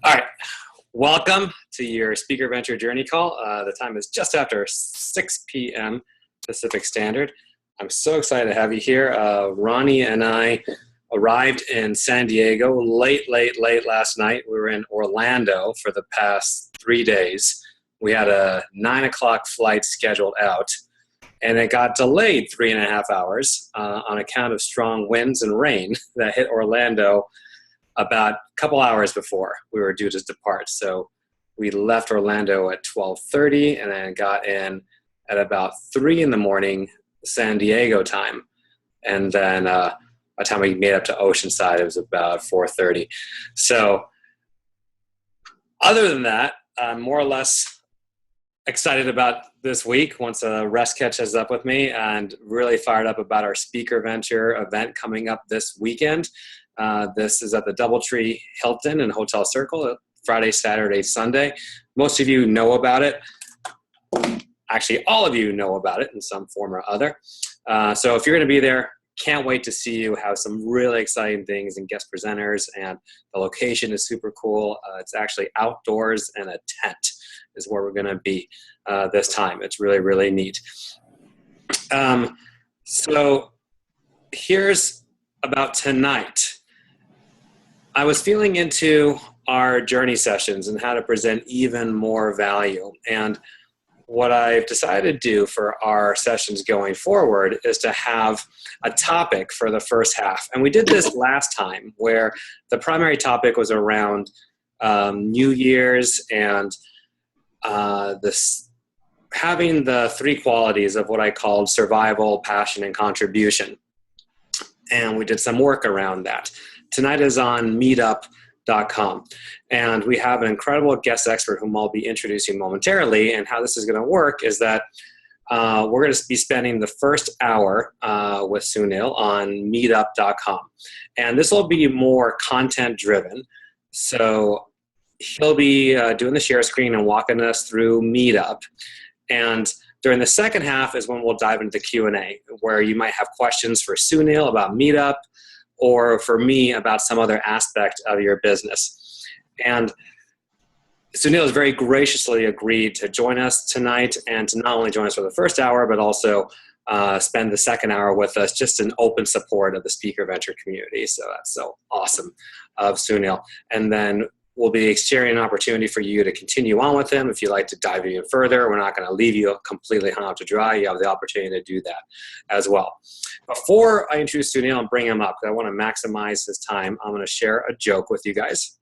All right, welcome to your Speaker Venture Journey call. The time is just after 6 p.m. Pacific Standard. I'm so excited to have you here. Ronnie and I arrived in San Diego late last night. We were in Orlando for the past 3 days. We had a 9 o'clock flight scheduled out, and it got delayed 3.5 hours on account of strong winds and rain that hit Orlando about a couple hours before we were due to depart. So we left Orlando at 12:30 and then got in at about 3 in the morning San Diego time. And then by the time we made up to Oceanside, it was about 4:30. So other than that, I'm more or less excited about this week once a rest catches up with me, and really fired up about our Speaker Venture event coming up this weekend. This is at the Doubletree Hilton in Hotel Circle, Friday, Saturday, Sunday. Most of you know about it. Actually, all of you know about it in some form or other. So if you're going to be there, can't wait to see you. Have some really exciting things and guest presenters, and the location is super cool. It's actually outdoors, and a tent is where we're going to be this time. It's really neat. So here's about tonight. I was feeling into our journey sessions and how to present even more value. And what I've decided to do for our sessions going forward is to have a topic for the first half. And we did this last time, where the primary topic was around New Year's and having the 3 qualities of what I called survival, passion, and contribution. And we did some work around that. Tonight is on meetup.com, and we have an incredible guest expert whom I'll be introducing momentarily. And how this is going to work is that we're going to be spending the first hour with Sunil on meetup.com. And this will be more content driven. So he'll be doing the share screen and walking us through Meetup. And during the second half is when we'll dive into the Q&A, where you might have questions for Sunil about Meetup, or for me about some other aspect of your business. And Sunil has very graciously agreed to join us tonight, and to not only join us for the first hour, but also spend the second hour with us, just in open support of the Speaker Venture community. So that's so awesome of Sunil. And then we'll be sharing an opportunity for you to continue on with him if you'd like to dive even further. We're not going to leave you completely hung out to dry. You have the opportunity to do that as well. Before I introduce Sunil and bring him up, because I want to maximize his time, I'm going to share a joke with you guys.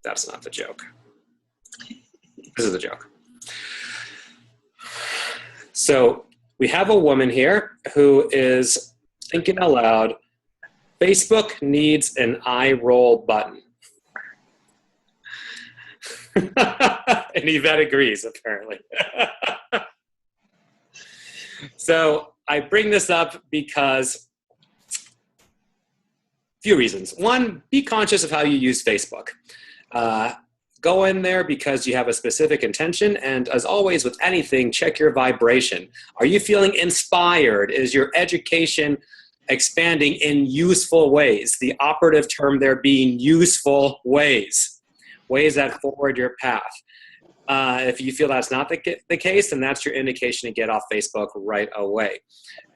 That's not the joke. This is the joke. So we have a woman here who is thinking aloud, Facebook needs an eye roll button. And Yvette agrees, apparently. So I bring this up because a few reasons. One, be conscious of how you use Facebook. Go in there because you have a specific intention, and as always with anything, check your vibration. Are you feeling inspired? Is your education expanding in useful ways? The operative term there being useful ways that forward your path. If you feel that's not the case, then that's your indication to get off Facebook right away.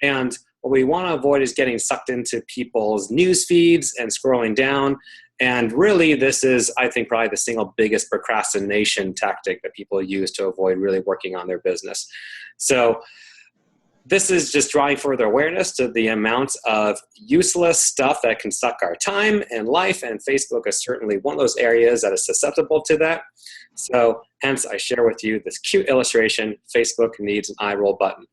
And what we want to avoid is getting sucked into people's news feeds and scrolling down. And really, this is, I think, probably the single biggest procrastination tactic that people use to avoid really working on their business. So this is just drawing further awareness to the amounts of useless stuff that can suck our time and life, and Facebook is certainly one of those areas that is susceptible to that. So hence, I share with you this cute illustration: Facebook needs an eye roll button.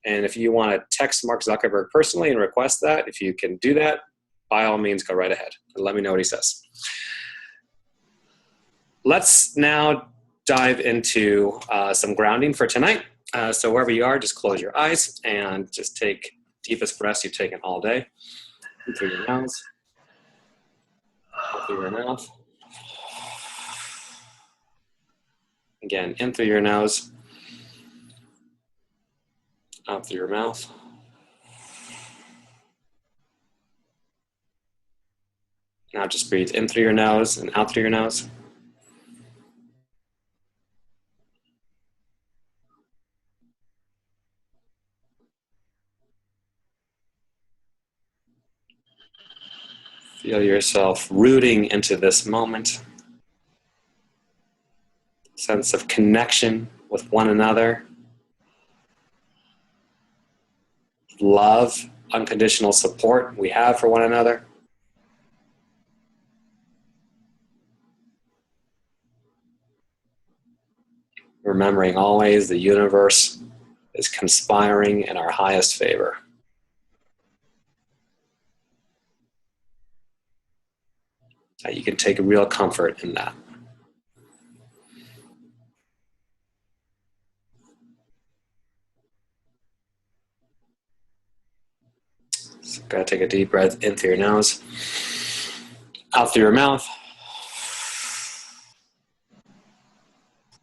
And if you want to text Mark Zuckerberg personally and request that, if you can do that, by all means, go right ahead and let me know what he says. Let's now dive into some grounding for tonight. So wherever you are, just close your eyes and just take deepest breaths you've taken all day. In through your nose, out through your mouth. Again, in through your nose, out through your mouth. Now just breathe in through your nose and out through your nose. Feel yourself rooting into this moment. Sense of connection with one another. Love, unconditional support we have for one another. Remembering always the universe is conspiring in our highest favor. You can take real comfort in that. So gotta take a deep breath in through your nose, out through your mouth.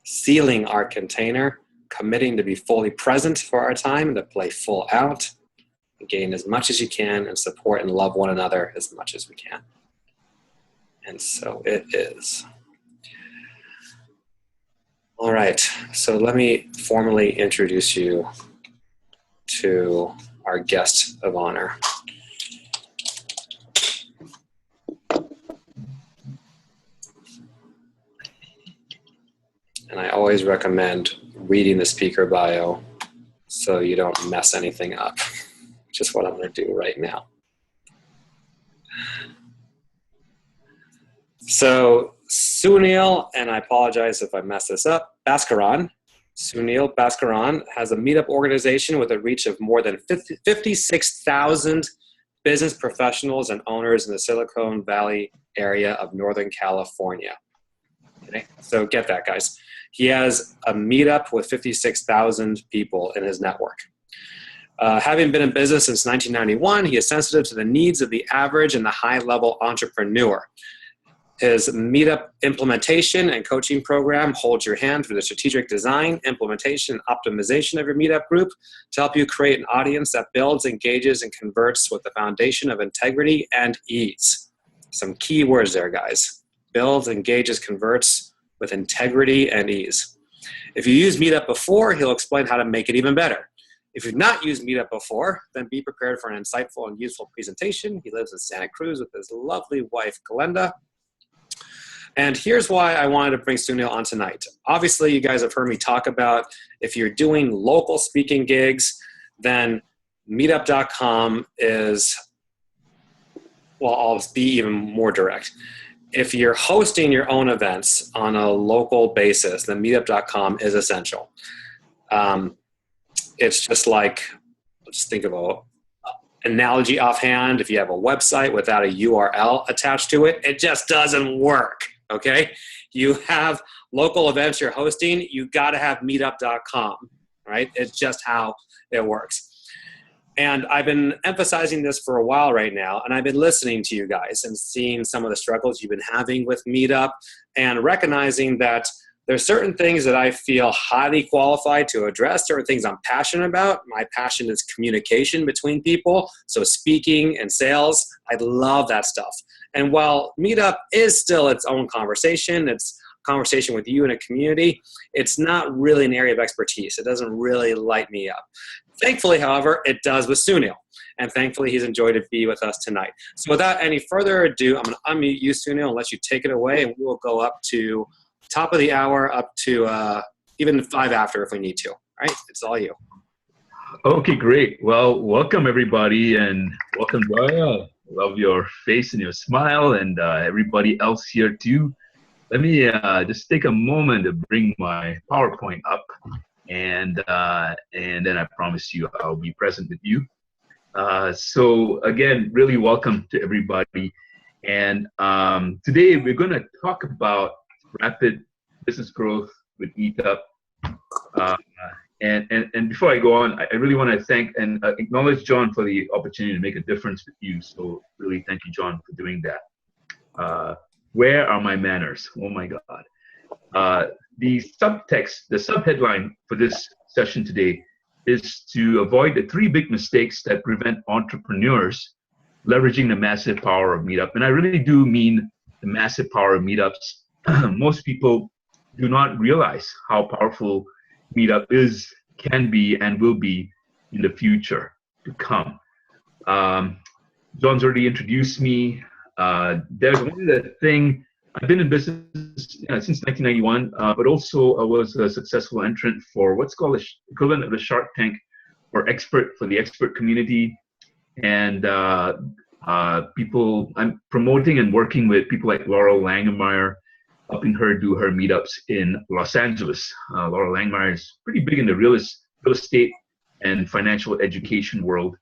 Sealing our container, committing to be fully present for our time, to play full out, gain as much as you can, and support and love one another as much as we can. And so it is. All right, so let me formally introduce you to our guest of honor. And I always recommend reading the speaker bio so you don't mess anything up, which is what I'm going to do right now. So Sunil, and I apologize if I mess this up, Bhaskaran, Sunil Bhaskaran has a meetup organization with a reach of more than 56,000 business professionals and owners in the Silicon Valley area of Northern California. Okay, so get that, guys. He has a meetup with 56,000 people in his network. Having been in business since 1991, he is sensitive to the needs of the average and the high-level entrepreneur. His meetup implementation and coaching program holds your hand through the strategic design, implementation, and optimization of your meetup group to help you create an audience that builds, engages, and converts with the foundation of integrity and ease. Some key words there, guys. Builds, engages, converts with integrity and ease. If you used Meetup before, he'll explain how to make it even better. If you've not used Meetup before, then be prepared for an insightful and useful presentation. He lives in Santa Cruz with his lovely wife, Glenda. And here's why I wanted to bring Sunil on tonight. Obviously, you guys have heard me talk about if you're doing local speaking gigs, then meetup.com is, well, I'll be even more direct. If you're hosting your own events on a local basis, then meetup.com is essential. It's just like, let's think of an analogy offhand. If you have a website without a URL attached to it, it just doesn't work. Okay, you have local events you're hosting, you got to have meetup.com, right? It's just how it works. And I've been emphasizing this for a while right now, and I've been listening to you guys and seeing some of the struggles you've been having with Meetup and recognizing that there's certain things that I feel highly qualified to address, certain things I'm passionate about. My passion is communication between people, so speaking and sales, I love that stuff. And while Meetup is still its own conversation, it's a conversation with you in a community, it's not really an area of expertise. It doesn't really light me up. Thankfully, however, it does with Sunil. And thankfully, he's enjoyed to be with us tonight. So without any further ado, I'm going to unmute you, Sunil, and let you take it away. And we will go up to top of the hour, up to even 5 after if we need to. All right? It's all you. Okay, great. Well, welcome, everybody. And welcome, Joya. Love your face and your smile, and everybody else here, too. Let me just take a moment to bring my PowerPoint up. And then I promise you I'll be present with you. So again, really welcome to everybody. And today we're going to talk about rapid business growth with Meetup. And before I go on, I really want to thank and acknowledge John for the opportunity to make a difference with you. So really thank you, John, for doing that. Where are my manners? Oh my God. The subtext, the subheadline for this session today is to avoid the 3 big mistakes that prevent entrepreneurs leveraging the massive power of Meetup. And I really do mean the massive power of Meetups. Most people do not realize how powerful Meetup is, can be, and will be in the future to come. John's already introduced me. There's one other thing. I've been in business since 1991, but also I was a successful entrant for what's called the equivalent of the Shark Tank for the expert community. And I'm promoting and working with people like Laurel Langemeier, helping her do her meetups in Los Angeles. Laurel Langemeier is pretty big in the real estate and financial education world.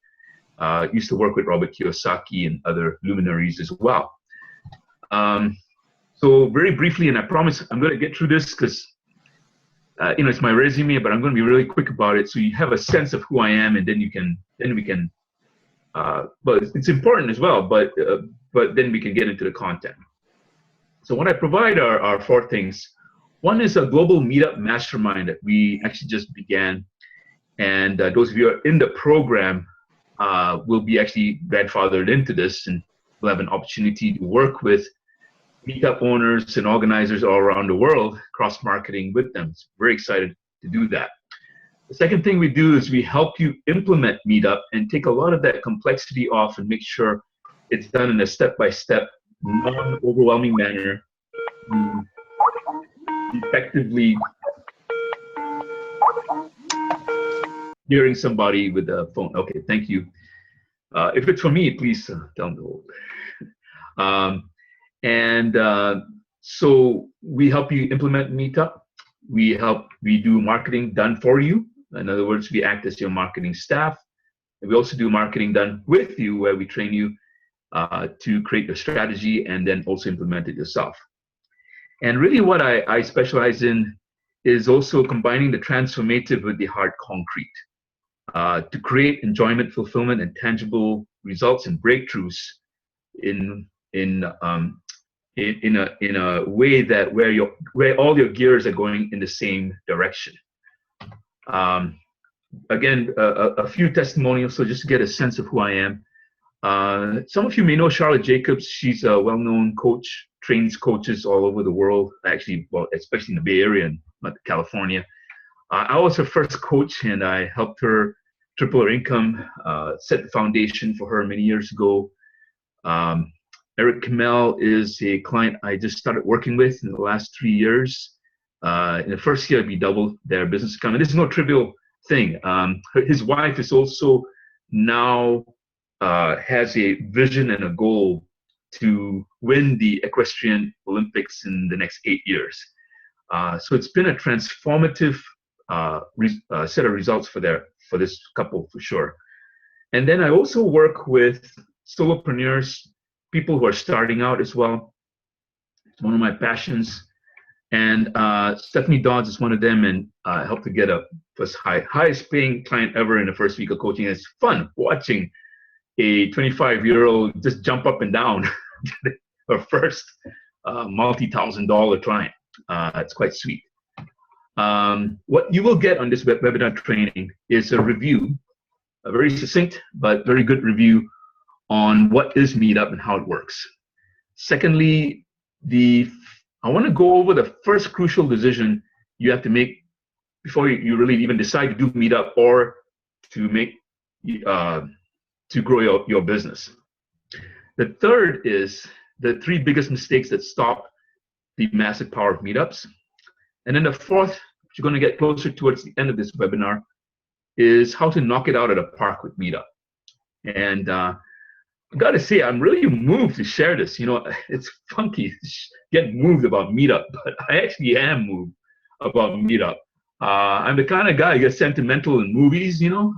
Used to work with Robert Kiyosaki and other luminaries as well. So very briefly, and I promise I'm going to get through this because it's my resume, but I'm going to be really quick about it, so you have a sense of who I am, and then we can. But it's important as well. But then we can get into the content. So what I provide are four things. One is a global meetup mastermind that we actually just began, and those of you who are in the program will be actually grandfathered into this, and we'll have an opportunity to work with meetup owners and organizers all around the world, cross-marketing with them. So very excited to do that. The second thing we do is we help you implement Meetup and take a lot of that complexity off and make sure it's done in a step-by-step, non-overwhelming manner, effectively hearing somebody with a phone. Okay, thank you. If it's for me, please tell me. So we help you implement Meetup. We do marketing done for you. In other words, we act as your marketing staff. And we also do marketing done with you, where we train you to create your strategy and then also implement it yourself. And really what I specialize in is also combining the transformative with the hard concrete to create enjoyment, fulfillment, and tangible results and breakthroughs in a way that where all your gears are going in the same direction. Again, a few testimonials, so just to get a sense of who I am. Some of you may know Charlotte Jacobs. She's a well-known coach, trains coaches all over the world, actually, well, especially in the Bay Area and California. I was her first coach, and I helped her triple her income, set the foundation for her many years ago. Eric Kamel is a client I just started working with in the last 3 years. In the first year, we doubled their business account. And this is no trivial thing. His wife is also now has a vision and a goal to win the Equestrian Olympics in the next 8 years. So it's been a transformative set of results for this couple, for sure. And then I also work with solopreneurs, people who are starting out as well. It's one of my passions. And Stephanie Dodds is one of them, and I helped to get a highest paying client ever in the first week of coaching. It's fun watching a 25-year-old just jump up and down her first multi-$1,000 client. It's quite sweet. What you will get on this webinar training is a review, a very succinct but very good review on what is Meetup and how it works. Secondly, I want to go over the first crucial decision you have to make before you really even decide to do Meetup or to make to grow your business. The third is the 3 biggest mistakes that stop the massive power of Meetups. And then the fourth, which you're going to get closer towards the end of this webinar, is how to knock it out of the park with Meetup. And I got to say, I'm really moved to share this. You know, it's funky to get moved about Meetup, but I actually am moved about Meetup. I'm the kind of guy who gets sentimental in movies, you know,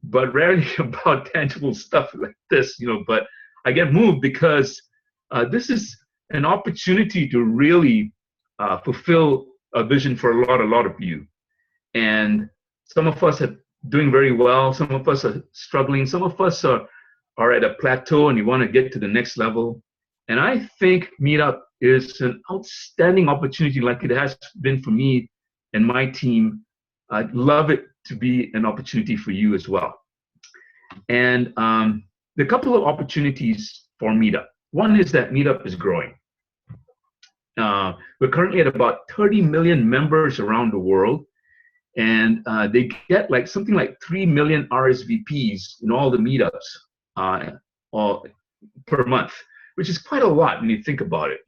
but rarely about tangible stuff like this, you know. But I get moved because this is an opportunity to really fulfill a vision for a lot of you. And some of us are doing very well. Some of us are struggling. Some of us are at a plateau and you want to get to the next level. And I think Meetup is an outstanding opportunity, like it has been for me and my team. I'd love it to be an opportunity for you as well. And the couple of opportunities for Meetup. One is that Meetup is growing. We're currently at about 30 million members around the world, and they get like something like 3 million RSVPs in all the meetups per month, which is quite a lot when you think about it,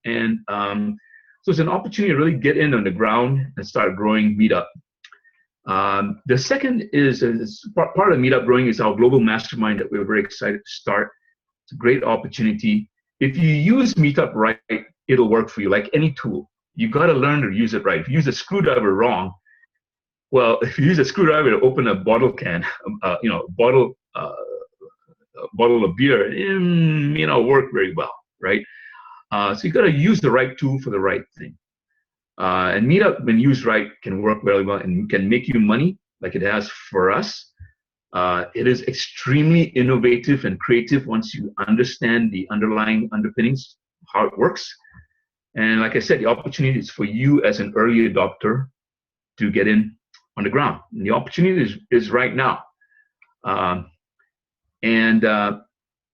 And so it's an opportunity to really get in on the ground and start growing Meetup. The second is part of Meetup growing is our global mastermind that we're very excited to start. It's a great opportunity. If you use Meetup right, it'll work for you like any tool. You got to learn to use it right. If you use a screwdriver wrong, well, if you use a screwdriver to open a bottle can, a bottle of beer, it may not work very well, right? So you got to use the right tool for the right thing. And Meetup, when used right, can work very well and can make you money like it has for us. It is extremely innovative and creative once you understand the underlying underpinnings, how it works. And like I said, the opportunity is for you as an early adopter to get in on the ground. And the opportunity is right now.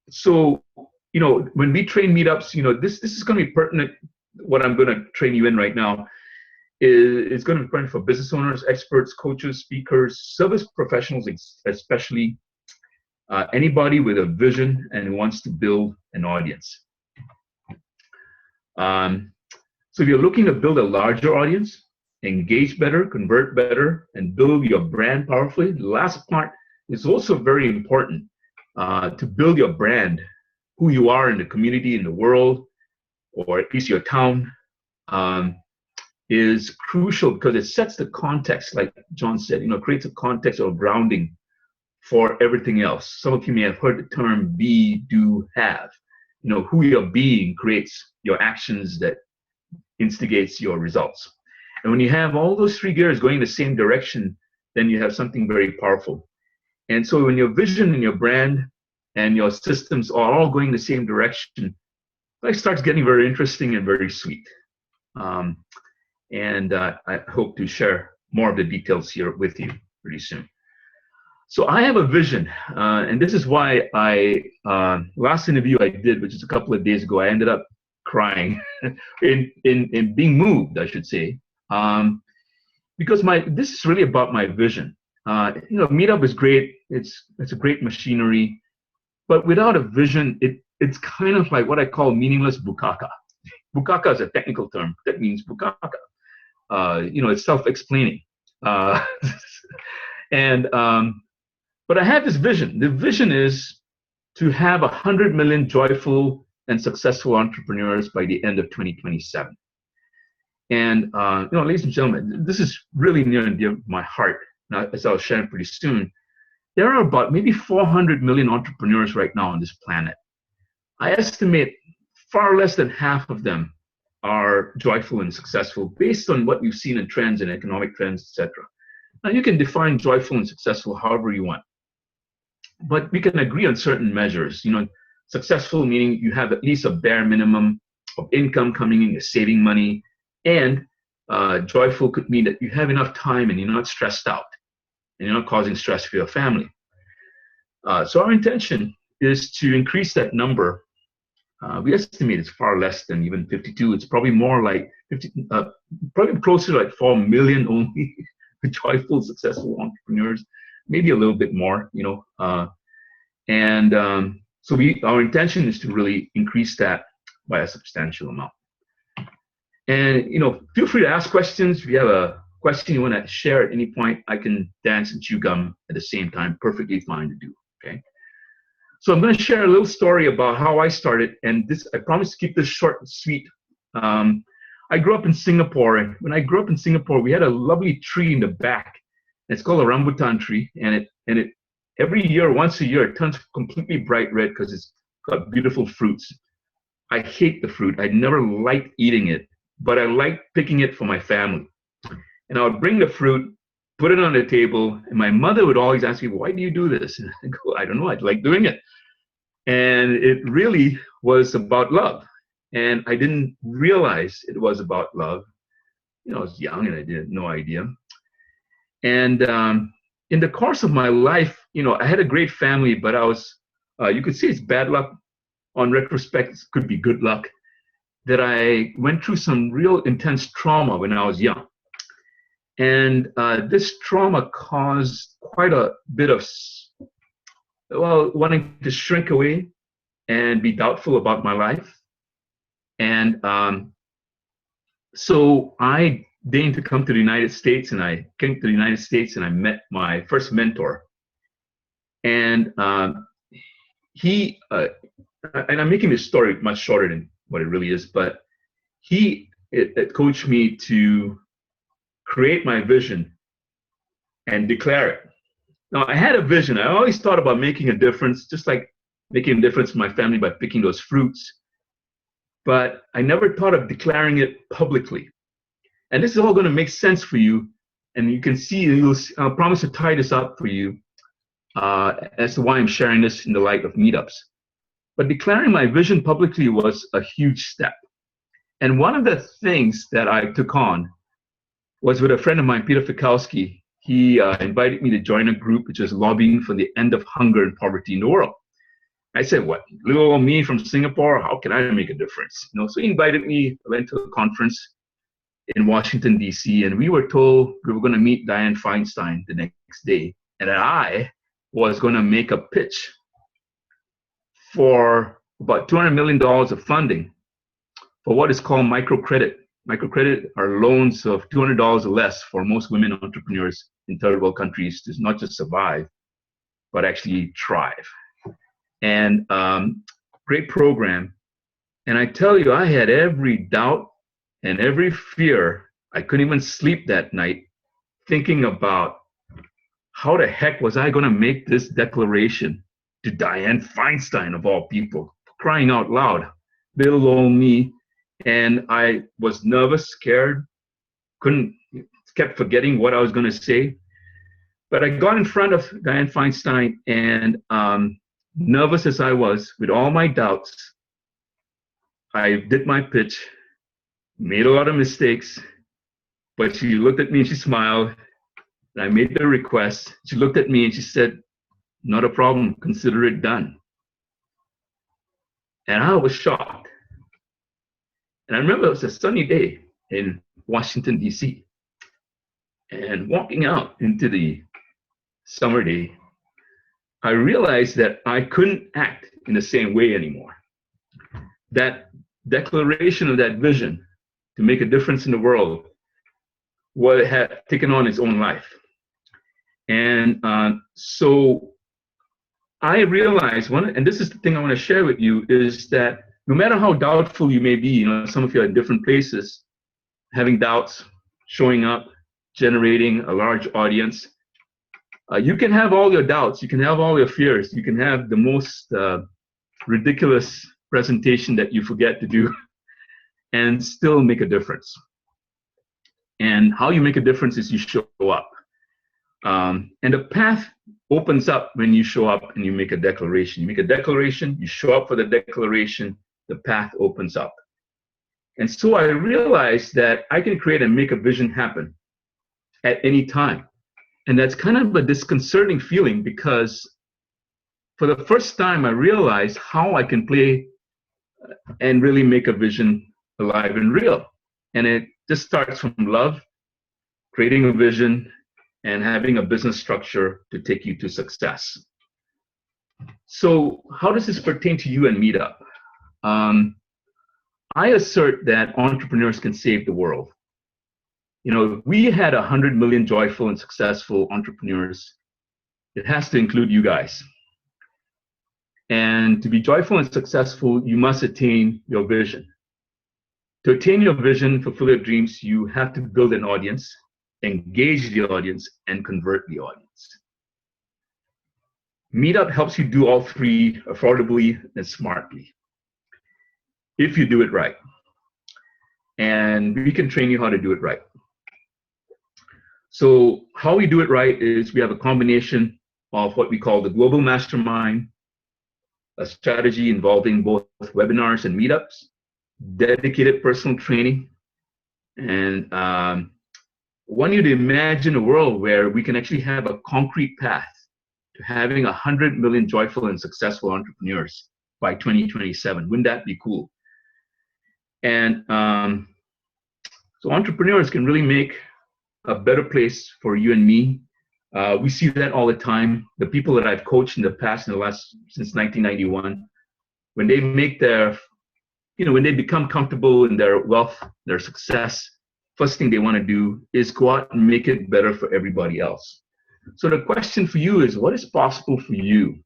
So, when we train Meetups, this is going to be pertinent. What I'm going to train you in right now is going to be pertinent for business owners, experts, coaches, speakers, service professionals, especially anybody with a vision and who wants to build an audience. So if you're looking to build a larger audience, engage better, convert better, and build your brand powerfully, the last part is also very important to build your brand, who you are in the community, in the world, or at least your town, is crucial because it sets the context, like John said, creates a context or grounding for everything else. Some of you may have heard the term be, do, have. Who you're being creates your actions that instigates your results. And when you have all those three gears going in the same direction, then you have something very powerful. And so when your vision and your brand and your systems are all going in the same direction, life starts getting very interesting and very sweet. I hope to share more of the details here with you pretty soon. So I have a vision, and this is why last interview I did, which is a couple of days ago, I ended up crying in being moved, I should say, because this is really about my vision. Meetup is great. It's a great machinery, but without a vision, it's kind of like what I call meaningless bukaka. Bukaka is a technical term that means bukaka. It's self-explaining. But I have this vision. The vision is to have 100 million joyful and successful entrepreneurs by the end of 2027. And, ladies and gentlemen, this is really near and dear to my heart, as I'll share pretty soon. There are about maybe 400 million entrepreneurs right now on this planet. I estimate far less than half of them are joyful and successful based on what we've seen in trends and economic trends, etc. Now, you can define joyful and successful however you want, but we can agree on certain measures. Successful meaning you have at least a bare minimum of income coming in, you're saving money, and joyful could mean that you have enough time and you're not stressed out and you're not causing stress for your family. So our intention is to increase that number. We estimate it's far less than even 52. It's probably more like 50, probably closer to like 4 million only joyful, successful entrepreneurs, maybe a little bit more, So our intention is to really increase that by a substantial amount. And, feel free to ask questions. If you have a question you want to share at any point, I can dance and chew gum at the same time. Perfectly fine to do, okay? So I'm going to share a little story about how I started, and I promise to keep this short and sweet. I grew up in Singapore, and when I grew up in Singapore, we had a lovely tree in the back. It's called a rambutan tree, and it every year, once a year, it turns completely bright red because it's got beautiful fruits. I hate the fruit. I never liked eating it, but I liked picking it for my family. And I would bring the fruit, put it on the table, and my mother would always ask me, "Why do you do this?" And I go, "I don't know. I like doing it." And it really was about love. And I didn't realize it was about love. I was young and I had no idea. And in the course of my life, I had a great family, but I was you could say it's bad luck. On retrospect, it could be good luck, that I went through some real intense trauma when I was young. And this trauma caused quite a bit of, well, wanting to shrink away and be doubtful about my life. And so I deigned to come to the United States, and I came to the United States and I met my first mentor. And he, and I'm making this story much shorter than what it really is, but it coached me to create my vision and declare it. Now, I had a vision. I always thought about making a difference, just like making a difference in my family by picking those fruits. But I never thought of declaring it publicly. And this is all going to make sense for you. And you can see, I'll promise to tie this up for you as to why I'm sharing this in the light of meetups. But declaring my vision publicly was a huge step. And one of the things that I took on was with a friend of mine, Peter Fikowski. He invited me to join a group which was lobbying for the end of hunger and poverty in the world. I said, what, little old me from Singapore, how can I make a difference? So he invited me. I went to a conference in Washington, D.C., and we were told we were going to meet Dianne Feinstein the next day, and that I was going to make a pitch for about $200 million of funding for what is called microcredit. Microcredit are loans of $200 or less for most women entrepreneurs in third world countries to not just survive, but actually thrive. And great program. And I tell you, I had every doubt and every fear. I couldn't even sleep that night thinking about how the heck was I going to make this declaration to Dianne Feinstein, of all people, crying out loud, little old me. And I was nervous, scared, kept forgetting what I was going to say. But I got in front of Dianne Feinstein, and nervous as I was, with all my doubts, I did my pitch, made a lot of mistakes, but she looked at me and she smiled, and I made the request. She looked at me and she said, not a problem, consider it done. And I was shocked. And I remember it was a sunny day in Washington, D.C. And walking out into the summer day, I realized that I couldn't act in the same way anymore. That declaration of that vision to make a difference in the world had taken on its own life. And so I realized, and this is the thing I want to share with you, is that no matter how doubtful you may be, some of you are in different places, having doubts, showing up, generating a large audience. You can have all your doubts, you can have all your fears, you can have the most ridiculous presentation that you forget to do and still make a difference. And how you make a difference is you show up. And the path opens up when you show up and you make a declaration. You make a declaration, you show up for the declaration, the path opens up. And so I realized that I can create and make a vision happen at any time. And that's kind of a disconcerting feeling, because for the first time I realized how I can play and really make a vision alive and real. And it just starts from love, creating a vision, and having a business structure to take you to success. So how does this pertain to you and Meetup? I assert that entrepreneurs can save the world. We had 100 million joyful and successful entrepreneurs. It has to include you guys. And to be joyful and successful, you must attain your vision. To attain your vision, fulfill your dreams, you have to build an audience, engage the audience, and convert the audience. Meetup helps you do all three affordably and smartly, if you do it right. And we can train you how to do it right. So how we do it right is we have a combination of what we call the Global Mastermind, a strategy involving both webinars and meetups, dedicated personal training, and want you to imagine a world where we can actually have a concrete path to having 100 million joyful and successful entrepreneurs by 2027. Wouldn't that be cool? And so entrepreneurs can really make a better place for you and me. We see that all the time. The people that I've coached in the past, since 1991, when they make when they become comfortable in their wealth, their success, first thing they want to do is go out and make it better for everybody else. So the question for you is, what is possible for you?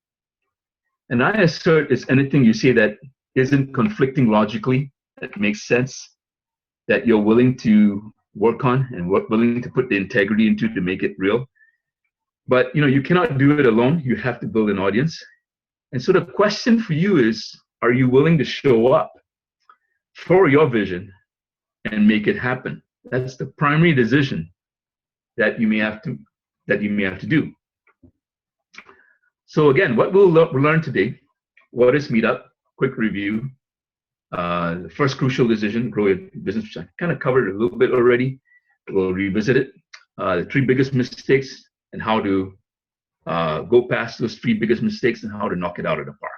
And I assert it's anything you say that isn't conflicting logically, that makes sense, that you're willing to work on and willing to put the integrity into to make it real. But you cannot do it alone. You have to build an audience. And so the question for you is, are you willing to show up for your vision and make it happen? That's the primary decision that you may have to do. So again, what we'll learn today: what is Meetup? Quick review. The first crucial decision: grow your business, which I kind of covered a little bit already. We'll revisit it. The 3 biggest mistakes and how to go past those 3 biggest mistakes and how to knock it out of the park.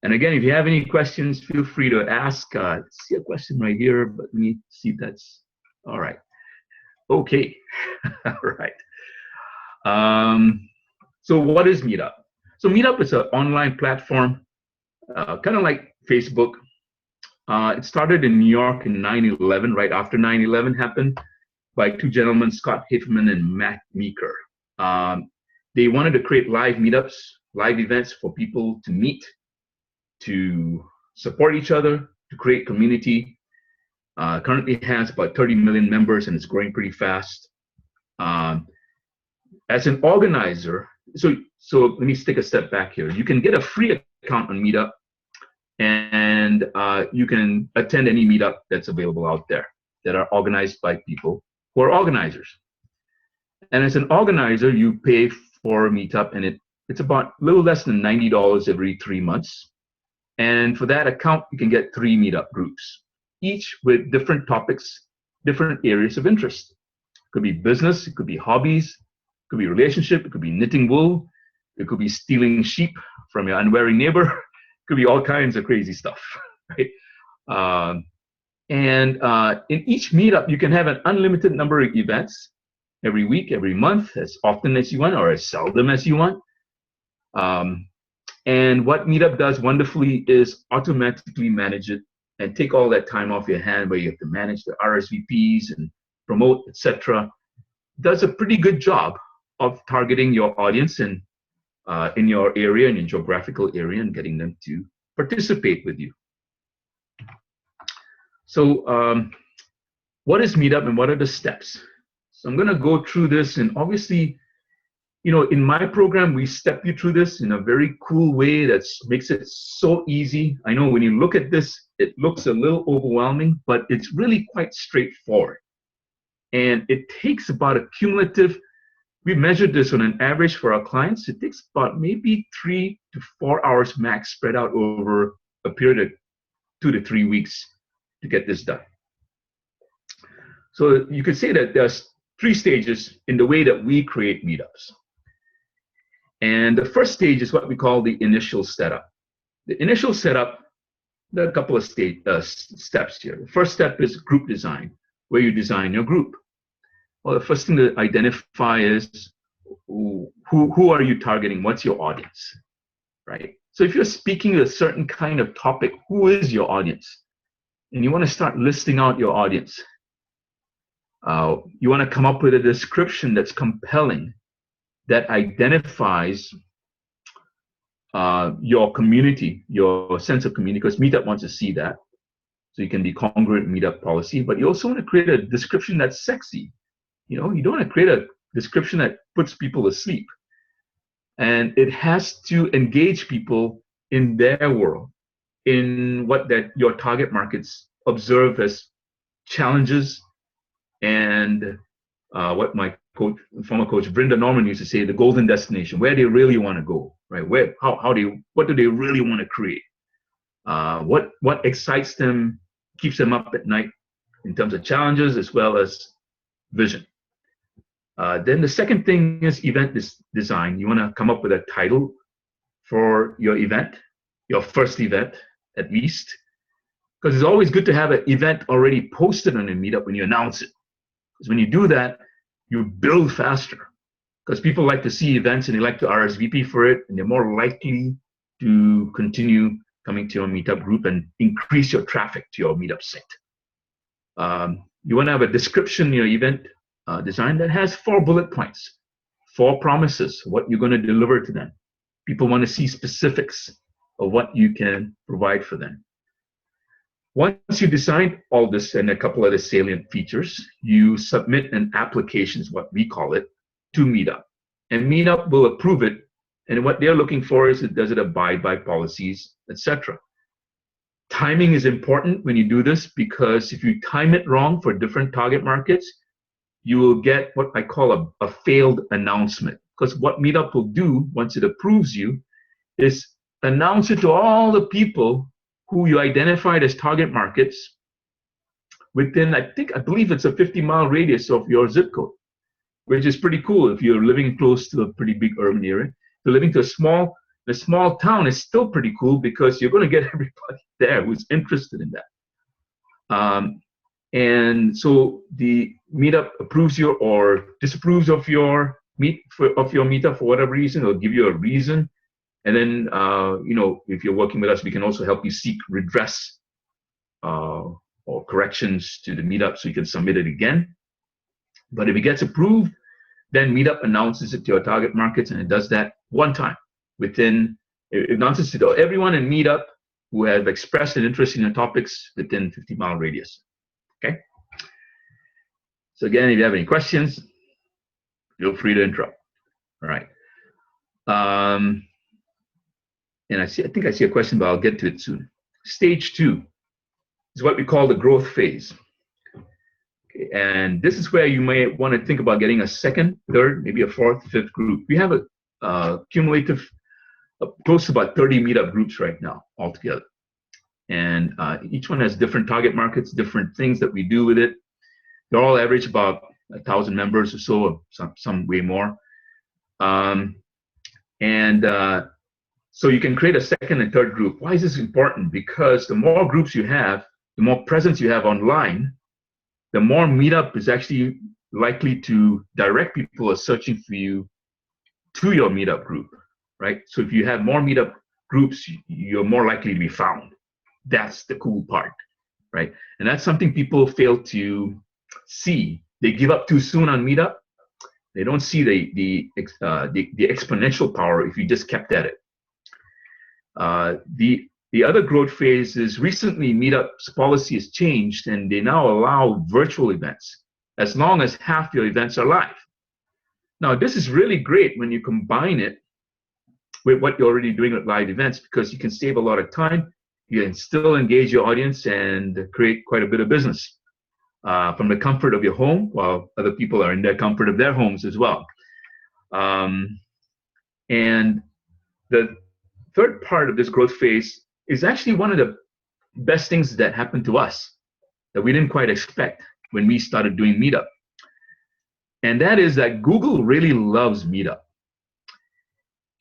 And again, if you have any questions, feel free to ask. I see a question right here, but let me see if that's all right. Okay, all right. So what is Meetup? So Meetup is an online platform, kind of like Facebook. It started in New York in 9/11, right after 9/11 happened, by 2 gentlemen, Scott Haferman and Matt Meeker. They wanted to create live meetups, live events for people to meet, to support each other, to create community. Currently has about 30 million members and it's growing pretty fast. As an organizer, so let me take a step back here. You can get a free account on Meetup, and you can attend any meetup that's available out there that are organized by people who are organizers. And as an organizer, you pay for a meetup, and it's about a little less than $90 every 3 months. And for that account, you can get 3 meetup groups, each with different topics, different areas of interest. It could be business, it could be hobbies, it could be relationship, it could be knitting wool, it could be stealing sheep from your unwary neighbor, it could be all kinds of crazy stuff, right? In each meetup, you can have an unlimited number of events every week, every month, as often as you want or as seldom as you want. And what Meetup does wonderfully is automatically manage it and take all that time off your hand where you have to manage the RSVPs and promote, etc. Does a pretty good job of targeting your audience and in your area, in your geographical area, and getting them to participate with you. So what is Meetup and what are the steps? So I'm going to go through this, and obviously, in my program, we step you through this in a very cool way that makes it so easy. I know when you look at this, it looks a little overwhelming, but it's really quite straightforward. And it takes about a cumulative, we measured this on an average for our clients, it takes about maybe 3 to 4 hours max spread out over a period of 2 to 3 weeks to get this done. So you could say that there's 3 stages in the way that we create meetups. And the first stage is what we call the initial setup. The initial setup, there are a couple of steps here. The first step is group design, where you design your group. Well, the first thing to identify is who are you targeting? What's your audience, right? So if you're speaking a certain kind of topic, who is your audience? And you want to start listing out your audience. You want to come up with a description that's compelling, that identifies your community, your sense of community, because Meetup wants to see that. So you can be congruent Meetup policy, but you also want to create a description that's sexy. You don't want to create a description that puts people to sleep. And it has to engage people in their world, in what your target markets observe as challenges, and what my former coach Brinda Norman used to say, the golden destination, where they really want to go, right? What do they really want to create? What excites them, keeps them up at night in terms of challenges as well as vision. Then the second thing is event design. You want to come up with a title for your event, your first event at least, because it's always good to have an event already posted on a meetup when you announce it. Because when you do that, you build faster. Because people like to see events and they like to RSVP for it, and they're more likely to continue coming to your meetup group and increase your traffic to your meetup site. You want to have a description in your event design that has 4 bullet points, 4 promises, what you're going to deliver to them. People want to see specifics of what you can provide for them. Once you design all this and a couple of the salient features, you submit an application, is what we call it, to Meetup. And Meetup will approve it. And what they're looking for is, does it abide by policies, etc. Timing is important when you do this, because if you time it wrong for different target markets, you will get what I call a failed announcement. Because what Meetup will do once it approves you is announce it to all the people who you identified as target markets within, I believe it's a 50-mile radius of your zip code, which is pretty cool if you're living close to a pretty big urban area. If you're living to a small town, is still pretty cool, because you're going to get everybody there who's interested in that. And so the Meetup approves you or disapproves of your meetup for whatever reason. It'll give you a reason. And then, if you're working with us, we can also help you seek redress or corrections to the Meetup so you can submit it again. But if it gets approved, then Meetup announces it to your target markets, and it does that one time. It announces it to everyone in Meetup who have expressed an interest in your topics within 50-mile radius. Okay? So again, if you have any questions, feel free to interrupt. All right. And I think I see a question, but I'll get to it soon. Stage 2 is what we call the growth phase. Okay, and this is where you may want to think about getting a second, third, maybe a fourth, fifth group. We have a cumulative close to about 30 meetup groups right now altogether. And each one has different target markets, different things that we do with it. They're all average about 1,000 members or so, or some way more. So you can create a second and third group. Why is this important? Because the more groups you have, the more presence you have online, the more Meetup is actually likely to direct people who are searching for you to your Meetup group, right? So if you have more Meetup groups, you're more likely to be found. That's the cool part, right? And that's something people fail to see. They give up too soon on Meetup. They don't see the exponential power if you just kept at it. The other growth phase is recently Meetup's policy has changed, and they now allow virtual events as long as half your events are live. Now, this is really great when you combine it with what you're already doing with live events, because you can save a lot of time. You can still engage your audience and create quite a bit of business from the comfort of your home, while other people are in the comfort of their homes as well. And the third part of this growth phase is actually one of the best things that happened to us that we didn't quite expect when we started doing Meetup. And that is that Google really loves Meetup.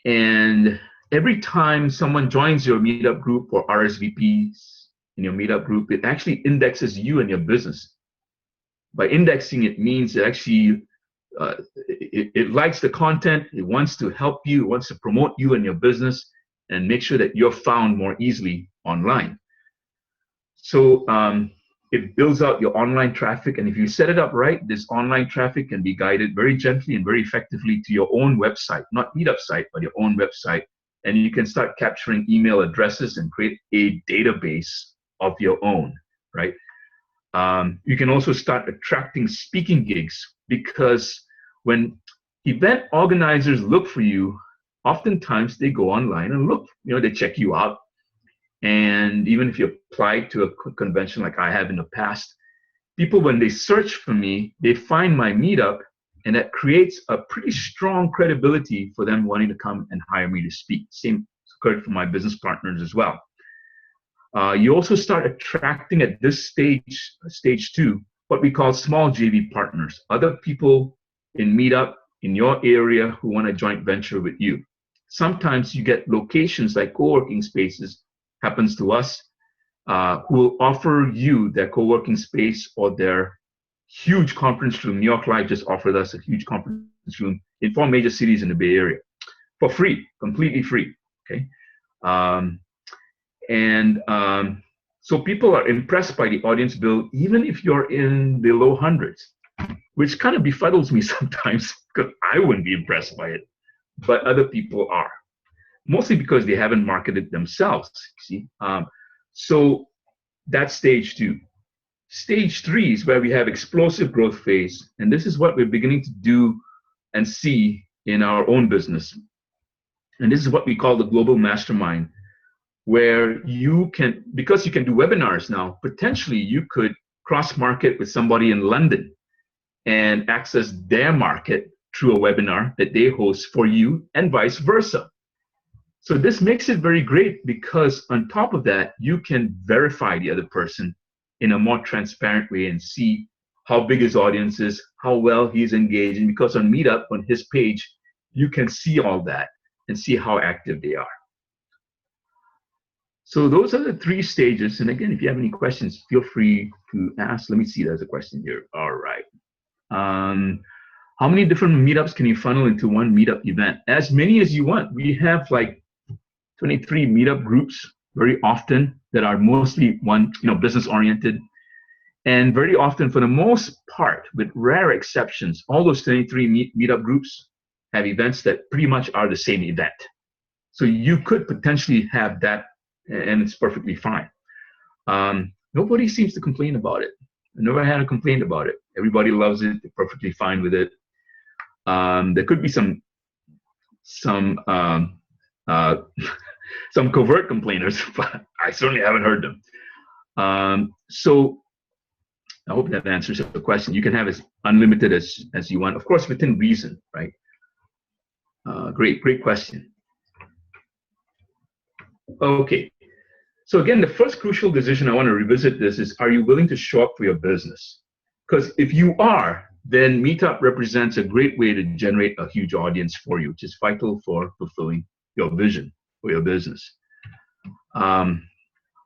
And every time someone joins your Meetup group or RSVPs in your Meetup group, it actually indexes you and your business. By indexing, it means it actually it likes the content, it wants to help you, it wants to promote you and your business, and make sure that you're found more easily online. So it builds out your online traffic, and if you set it up right, this online traffic can be guided very gently and very effectively to your own website, not Meetup site, but your own website. And you can start capturing email addresses and create a database of your own, right? You can also start attracting speaking gigs, because when event organizers look for you, oftentimes they go online and look, they check you out. And even if you apply to a convention like I have in the past, people, when they search for me, they find my Meetup, and that creates a pretty strong credibility for them wanting to come and hire me to speak. Same occurred for my business partners as well. You also start attracting at this stage 2, what we call small JV partners, other people in Meetup in your area who want to joint venture with you. Sometimes you get locations like co-working spaces, happens to us, who will offer you their co-working space or their huge conference room. New York Live just offered us a huge conference room in 4 major cities in the Bay Area for free, completely free. Okay, so people are impressed by the audience build, even if you're in the low hundreds, which kind of befuddles me sometimes because I wouldn't be impressed by it, but other people are, mostly because they haven't marketed themselves. See, so that's stage 2. Stage 3 is where we have explosive growth phase, and this is what we're beginning to do and see in our own business. And this is what we call the global mastermind, where you can, because you can do webinars now, potentially you could cross-market with somebody in London and access their market through a webinar that they host for you and vice versa. So this makes it very great because on top of that, you can verify the other person in a more transparent way and see how big his audience is, how well he's engaging, because on Meetup, on his page, you can see all that and see how active they are. So those are the 3 stages. And again, if you have any questions, feel free to ask. Let me see, there's a question here. All right. How many different meetups can you funnel into one meetup event? As many as you want. We have like 23 meetup groups very often that are mostly business oriented. And very often, for the most part, with rare exceptions, all those 23 meetup groups have events that pretty much are the same event. So you could potentially have that, and it's perfectly fine. Nobody seems to complain about it. I never had a complaint about it. Everybody loves it. They're perfectly fine with it. There could be some covert complainers, but I certainly haven't heard them. So I hope that answers the question. You can have as unlimited as you want, of course, within reason, right? Great question. Okay. So again, the first crucial decision I want to revisit this is, are you willing to show up for your business? Because if you are, then Meetup represents a great way to generate a huge audience for you, which is vital for fulfilling your vision for your business. Are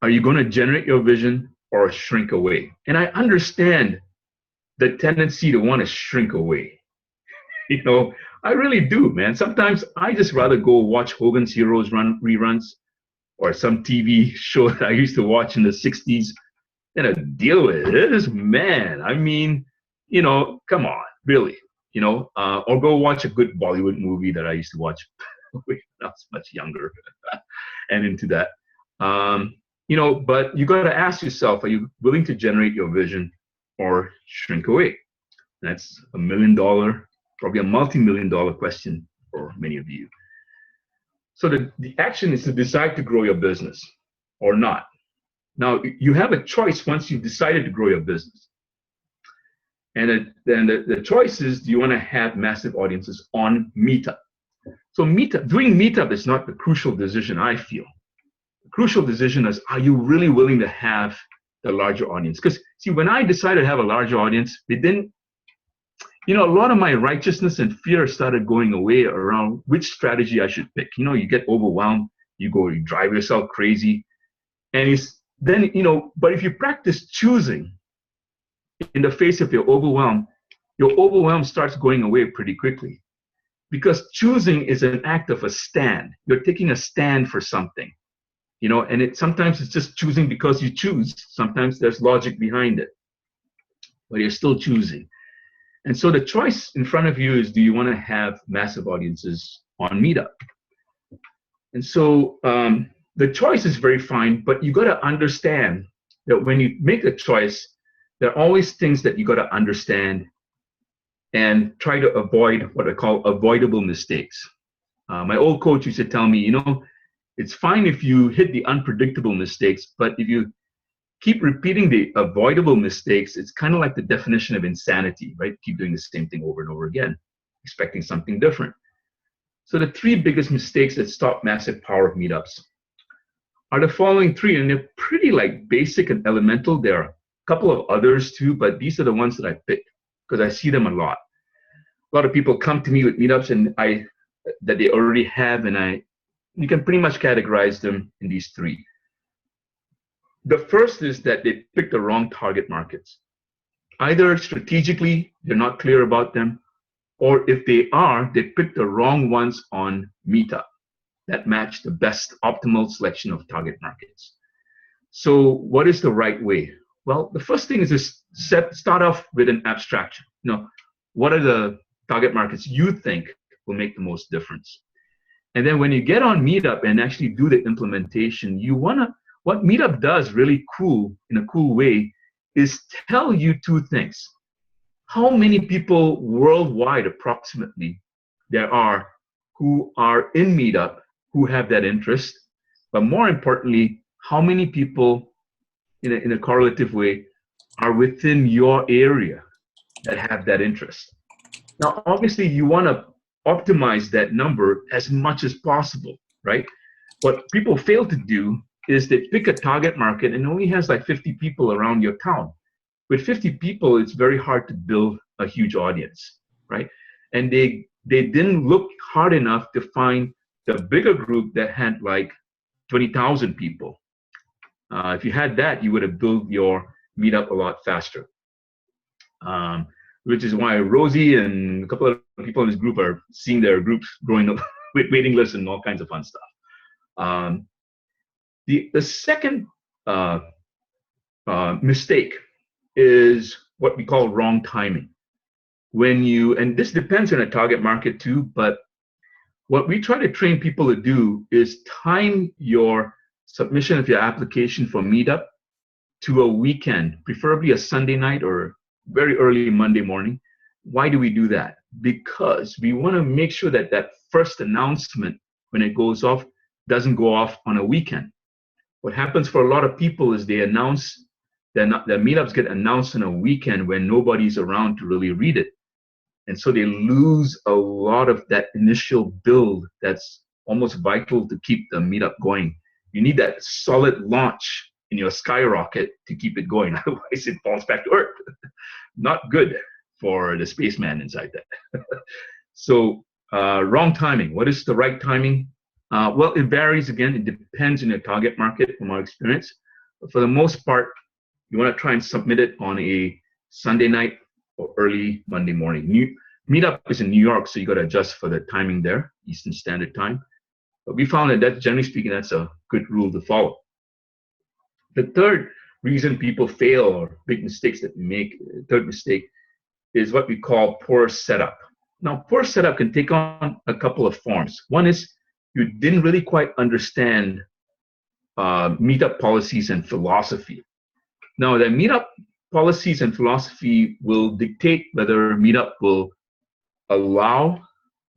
you going to generate your vision or shrink away? And I understand the tendency to want to shrink away. I really do, man. Sometimes I just rather go watch Hogan's Heroes reruns or some TV show that I used to watch in the 60s and deal with this, man. I mean, come on, really, or go watch a good Bollywood movie that I used to watch when I was much younger and into that. But you got to ask yourself, are you willing to generate your vision or shrink away? That's $1 million, probably a multi-million-dollar question for many of you. So the action is to decide to grow your business or not. Now, you have a choice once you've decided to grow your business. And then the choice is, do you want to have massive audiences on Meetup? So doing Meetup is not the crucial decision, I feel. The crucial decision is, are you really willing to have the larger audience? Because, see, when I decided to have a larger audience, a lot of my righteousness and fear started going away around which strategy I should pick. You get overwhelmed, you drive yourself crazy. And but if you practice choosing in the face of your overwhelm starts going away pretty quickly. Because choosing is an act of a stand. You're taking a stand for something, and sometimes it's just choosing because you choose. Sometimes there's logic behind it, but you're still choosing. And so the choice in front of you is, do you want to have massive audiences on Meetup? And so the choice is very fine, but you got to understand that when you make a choice, there are always things that you got to understand and try to avoid what I call avoidable mistakes. My old coach used to tell me, it's fine if you hit the unpredictable mistakes, but if you keep repeating the avoidable mistakes, it's kind of like the definition of insanity, right? Keep doing the same thing over and over again, expecting something different. So the 3 biggest mistakes that stop massive power meetups are the following 3, and they're pretty basic and elemental. There are a couple of others too, but these are the ones that I picked because I see them a lot. a lot of people come to me with meetups that they already have, and you can pretty much categorize them in these three. The first is that they pick the wrong target markets. Either strategically, they're not clear about them, or if they are, they pick the wrong ones on Meetup that match the best optimal selection of target markets. So what is the right way? Well, the first thing is to start off with an abstraction. What are the target markets you think will make the most difference? And then when you get on Meetup and actually do the implementation, what Meetup does really cool, in a cool way, is tell you two things. How many people worldwide, approximately, there are who are in Meetup who have that interest, but more importantly, how many people in a correlative way are within your area that have that interest. Now, obviously, you want to optimize that number as much as possible, right? What people fail to do is they pick a target market and only has like 50 people around your town. With 50 people, it's very hard to build a huge audience, right? And they didn't look hard enough to find the bigger group that had like 20,000 people. If you had that, you would have built your Meetup a lot faster. Which is why Rosie and a couple of people in this group are seeing their groups growing up with waiting lists and all kinds of fun stuff. The second mistake is what we call wrong timing. And this depends on a target market too, but what we try to train people to do is time your submission of your application for Meetup to a weekend, preferably a Sunday night or very early Monday morning. Why do we do that? Because we want to make sure that that first announcement, when it goes off, doesn't go off on a weekend. What happens for a lot of people is their meetups get announced on a weekend when nobody's around to really read it. And so they lose a lot of that initial build that's almost vital to keep the meetup going. You need that solid launch in your skyrocket to keep it going. Otherwise, it falls back to Earth. Not good for the spaceman inside that. So wrong timing. What is the right timing? Well, it varies. Again, it depends on your target market from our experience. But for the most part, you want to try and submit it on a Sunday night or early Monday morning. Meetup is in New York, so you got to adjust for the timing there, Eastern Standard Time. But we found that generally speaking, that's a good rule to follow. The third reason people fail, or big mistakes that we make, third mistake, is what we call poor setup. Now, poor setup can take on a couple of forms. One is you didn't really quite understand meetup policies and philosophy. Now, the meetup policies and philosophy will dictate whether meetup will allow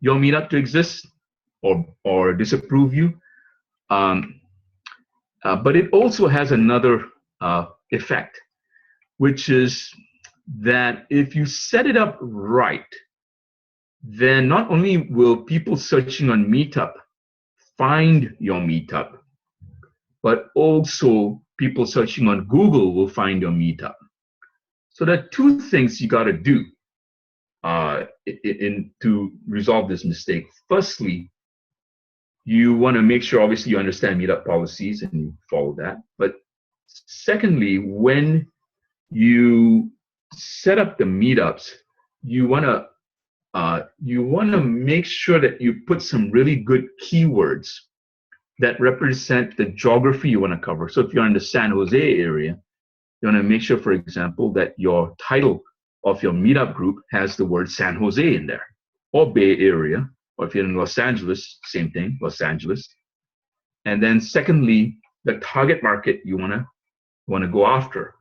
your meetup to exist or disapprove you. But it also has another effect, which is that if you set it up right, then not only will people searching on Meetup find your Meetup, but also people searching on Google will find your Meetup. So there are two things you got to do to resolve this mistake. Firstly, you want to make sure, obviously, you understand Meetup policies and you follow that. But secondly, when you set up the meetups, you want to make sure that you put some really good keywords that represent the geography you want to cover. So if you're in the San Jose area, you want to make sure, for example, that your title of your meetup group has the word San Jose in there, or Bay Area, or if you're in Los Angeles, same thing, Los Angeles. And then secondly, the target market you want to go after.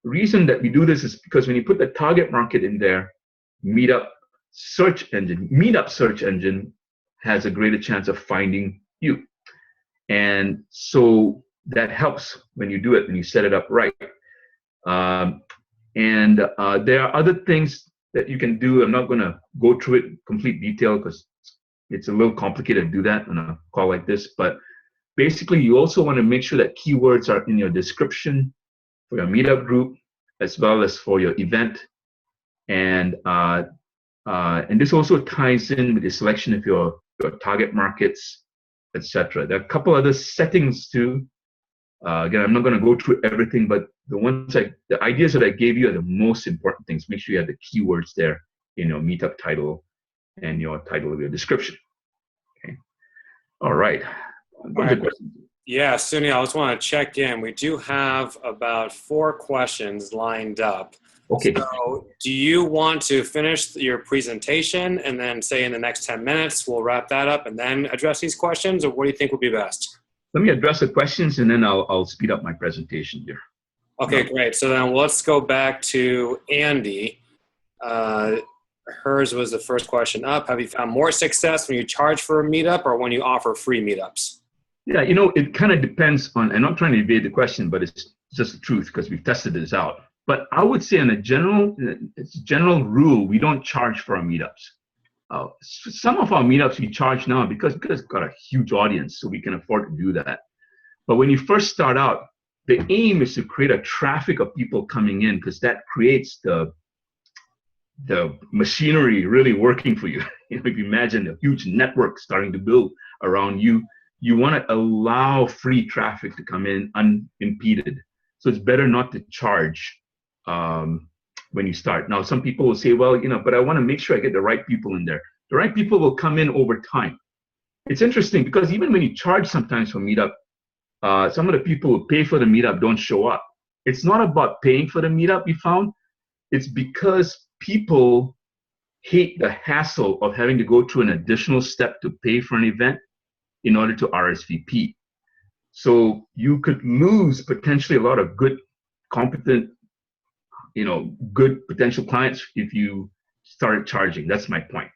The reason that we do this is because when you put the target market in there, Meetup search engine has a greater chance of finding you. And so that helps when you do it, when you set it up right. There are other things that you can do. I'm not going to go through it in complete detail because it's a little complicated to do that on a call like this. But basically, you also want to make sure that keywords are in your description for your meetup group, as well as for your event. And And this also ties in with the selection of your target markets, etc. There are a couple other settings too. Again, I'm not going to go through everything, but the ideas that I gave you are the most important things. Make sure you have the keywords there in your meetup title and your title of your description. Okay. All right. All right. Yeah, Sunil, I just want to check in. We do have about 4 questions lined up. Okay. So do you want to finish your presentation and then say in the next 10 minutes, we'll wrap that up and then address these questions, or what do you think would be best? Let me address the questions and then I'll speed up my presentation here. Okay, great. So then let's go back to Andy. Hers was the first question up. Have you found more success when you charge for a meetup or when you offer free meetups? Yeah, it kind of depends on, I'm not trying to evade the question, but it's just the truth because we've tested this out. But I would say in a general rule, we don't charge for our meetups. Some of our meetups we charge now because it's got a huge audience, so we can afford to do that. But when you first start out, the aim is to create a traffic of people coming in because that creates the machinery really working for you. If you imagine a huge network starting to build around you, you want to allow free traffic to come in unimpeded. So it's better not to charge when you start. Now, some people will say, well, but I want to make sure I get the right people in there. The right people will come in over time. It's interesting because even when you charge sometimes for Meetup, some of the people who pay for the Meetup don't show up. It's not about paying for the Meetup, we found. It's because people hate the hassle of having to go through an additional step to pay for an event in order to RSVP. So you could lose potentially a lot of good, competent, good potential clients if you started charging. That's my point.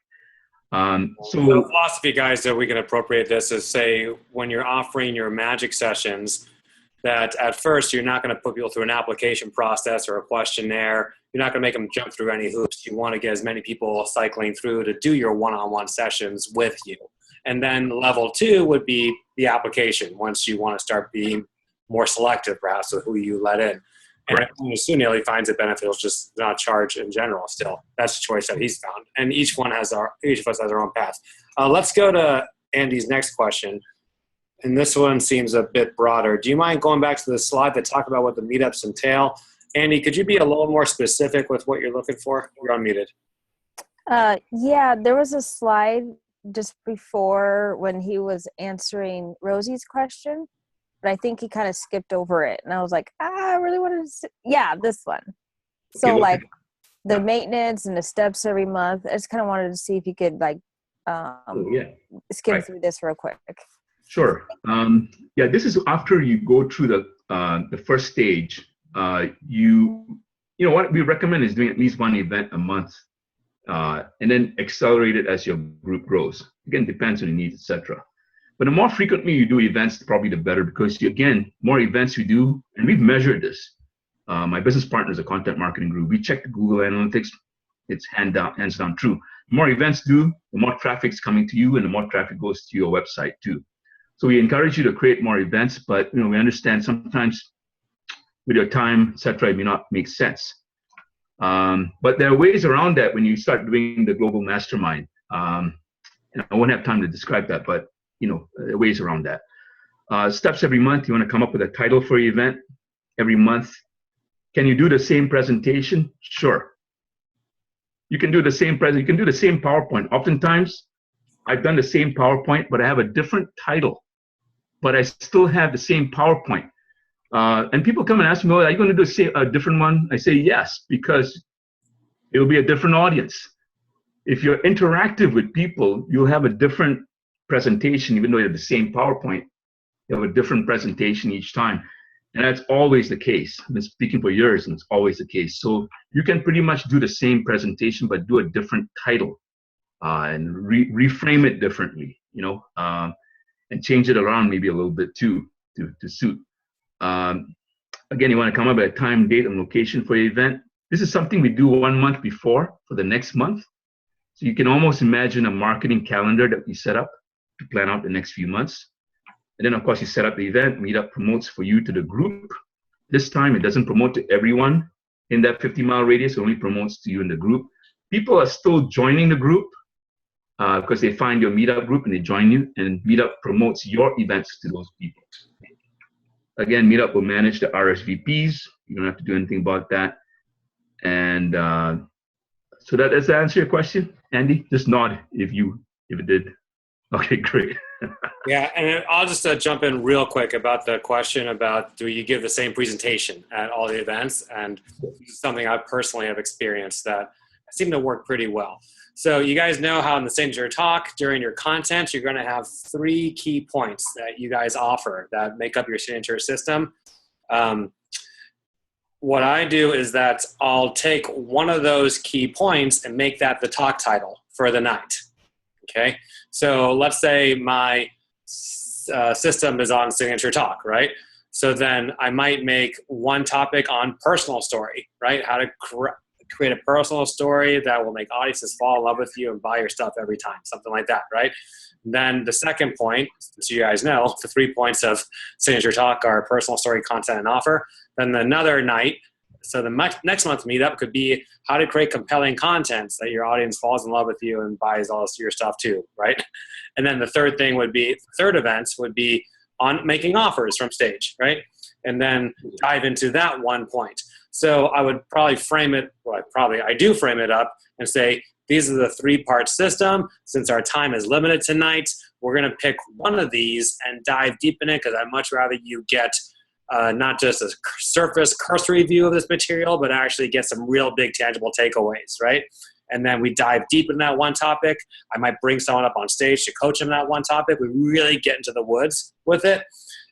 So the philosophy, guys, that we can appropriate this is say when you're offering your magic sessions, that at first you're not going to put people through an application process or a questionnaire. You're not going to make them jump through any hoops. You want to get as many people cycling through to do your one-on-one sessions with you. And then level 2 would be the application once you want to start being more selective perhaps with who you let in. And Sunil, he finds it beneficial just not charge in general still. That's the choice that he's found. And each of us has our own path. Let's go to Andy's next question. And this one seems a bit broader. Do you mind going back to the slide that talked about what the meetups entail? Andy, could you be a little more specific with what you're looking for? You're unmuted. Yeah, there was a slide just before when he was answering Rosie's question, but I think he kind of skipped over it. And I was like, I really wanted to yeah, this one. So Okay, like the maintenance and the steps every month, I just kind of wanted to see if you could like skim through this real quick. Sure. Yeah, this is after you go through the first stage. What we recommend is doing at least one event a month, and then accelerate it as your group grows. Again, depends on your needs, etc. But the more frequently you do events, probably the better because more events you do, and we've measured this. My business partner is a content marketing group. We check the Google Analytics. It's hands down true. The more events do, the more traffic's coming to you, and the more traffic goes to your website too. So we encourage you to create more events, but we understand sometimes with your time, etc., it may not make sense. But there are ways around that when you start doing the global mastermind. I won't have time to describe that, but there are ways around that. Steps every month. You want to come up with a title for your event every month. Can you do the same presentation? Sure. You can do the same you can do the same PowerPoint. Oftentimes, I've done the same PowerPoint, but I have a different title. But I still have the same PowerPoint. And people come and ask me, well, are you going to do a different one? I say yes, because it will be a different audience. If you're interactive with people, you'll have a different presentation, even though you have the same PowerPoint. You have a different presentation each time. And that's always the case. I've been speaking for years, and it's always the case. So you can pretty much do the same presentation, but do a different title and reframe it differently, and change it around maybe a little bit too to suit. Again, you want to come up with a time, date, and location for your event. This is something we do 1 month before for the next month. So you can almost imagine a marketing calendar that we set up to plan out the next few months. And then, of course, you set up the event. Meetup promotes for you to the group. This time, it doesn't promote to everyone in that 50-mile radius. It only promotes to you in the group. people are still joining the group because they find your meetup group and they join you, and meetup promotes your events to those people. Again, meetup will manage the RSVPs. You don't have to do anything about that. And so does that answer your question, Andy? Just nod if it did. Okay, great. Yeah, and I'll just jump in real quick about the question about do you give the same presentation at all the events? And this is something I personally have experienced that seemed to work pretty well. So you guys know how in the signature talk, during your content, you're going to have 3 key points that you guys offer that make up your signature system. What I do is that I'll take one of those key points and make that the talk title for the night. Okay, so let's say my system is on signature talk, right? So then I might make one topic on personal story, right? How to create a personal story that will make audiences fall in love with you and buy your stuff every time, something like that, right? And then the second point, as you guys know, the 3 points of signature talk are personal story, content, and offer. Then another night, so the next month's meetup could be how to create compelling content so that your audience falls in love with you and buys all your stuff too, right? And then the third event would be on making offers from stage, right? And then dive into that one point. So I would probably frame it, I do frame it up and say, these are the 3-part system. Since our time is limited tonight, we're gonna pick one of these and dive deep in it because I'd much rather you get not just a surface cursory view of this material, but actually get some real big tangible takeaways, right? And then we dive deep in that one topic. I might bring someone up on stage to coach them that one topic. We really get into the woods with it.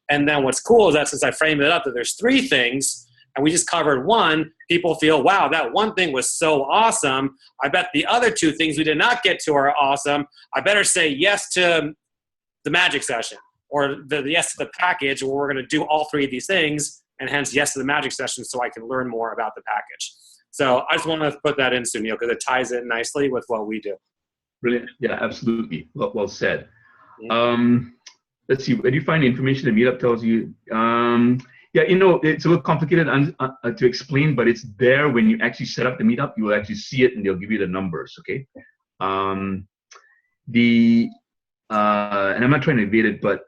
And then what's cool is that since I framed it up that there's 3 things and we just covered one, people feel, wow, that one thing was so awesome. I bet the other 2 things we did not get to are awesome. I better say yes to the magic session or the yes to the package where we're going to do all 3 of these things, and hence yes to the magic session so I can learn more about the package. So I just want to put that in, Sunil, because it ties in nicely with what we do. Brilliant. Yeah, absolutely. Well said. Let's see. Where do you find the information the meetup tells you? Yeah, it's a little complicated to explain, but it's there when you actually set up the meetup. You will actually see it, and they'll give you the numbers. Okay. And I'm not trying to evade it, but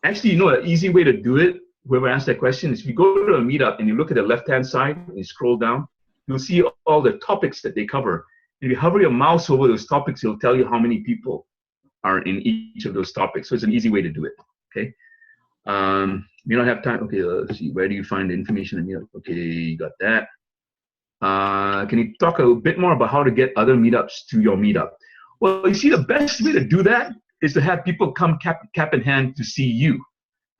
actually, an easy way to do it. Whoever asked that question is if you go to a meetup and you look at the left-hand side and you scroll down, you'll see all the topics that they cover. If you hover your mouse over those topics, it'll tell you how many people are in each of those topics. So it's an easy way to do it. Okay. You don't have time. Okay, let's see. Where do you find the information in meetup? Okay, you got that. Can you talk a bit more about how to get other meetups to your meetup? Well, you see, the best way to do that is to have people come cap in hand to see you.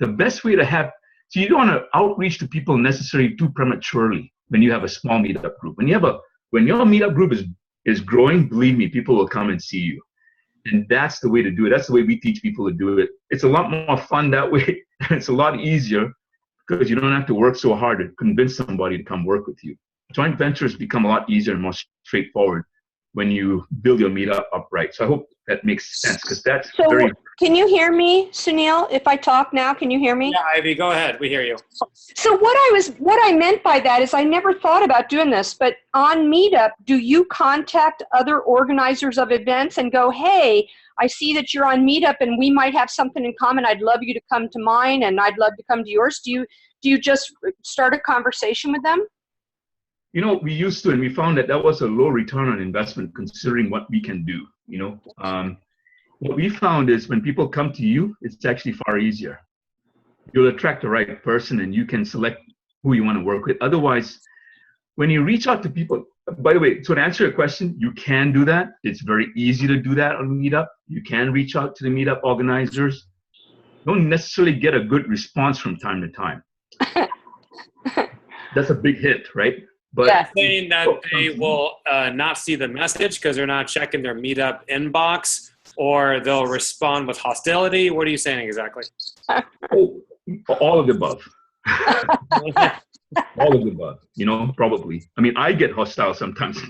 The best way to have, so you don't want to outreach to people necessarily too prematurely when you have a small meetup group. When your meetup group is growing, believe me, people will come and see you. And that's the way to do it. That's the way we teach people to do it. It's a lot more fun that way. It's a lot easier because you don't have to work so hard to convince somebody to come work with you. Joint ventures become a lot easier and more straightforward when you build your meetup up right. So I hope that makes sense because that's very. Can you hear me, Sunil? If I talk now, can you hear me? Yeah, Ivy, go ahead. We hear you. So what I meant by that is I never thought about doing this, but on Meetup, do you contact other organizers of events and go, hey, I see that you're on Meetup and we might have something in common. I'd love you to come to mine and I'd love to come to yours. Do you just start a conversation with them? We used to, and we found that was a low return on investment considering what we can do. What we found is when people come to you, it's actually far easier. You'll attract the right person and you can select who you want to work with. Otherwise, when you reach out to people, by the way, so to answer your question, you can do that. It's very easy to do that on Meetup. You can reach out to the Meetup organizers. Don't necessarily get a good response from time to time. That's a big hit, right? But yes. Saying that they will not see the message because they're not checking their Meetup inbox, or they'll respond with hostility. What are you saying exactly? All of the above. All of the above, probably. I mean, I get hostile sometimes.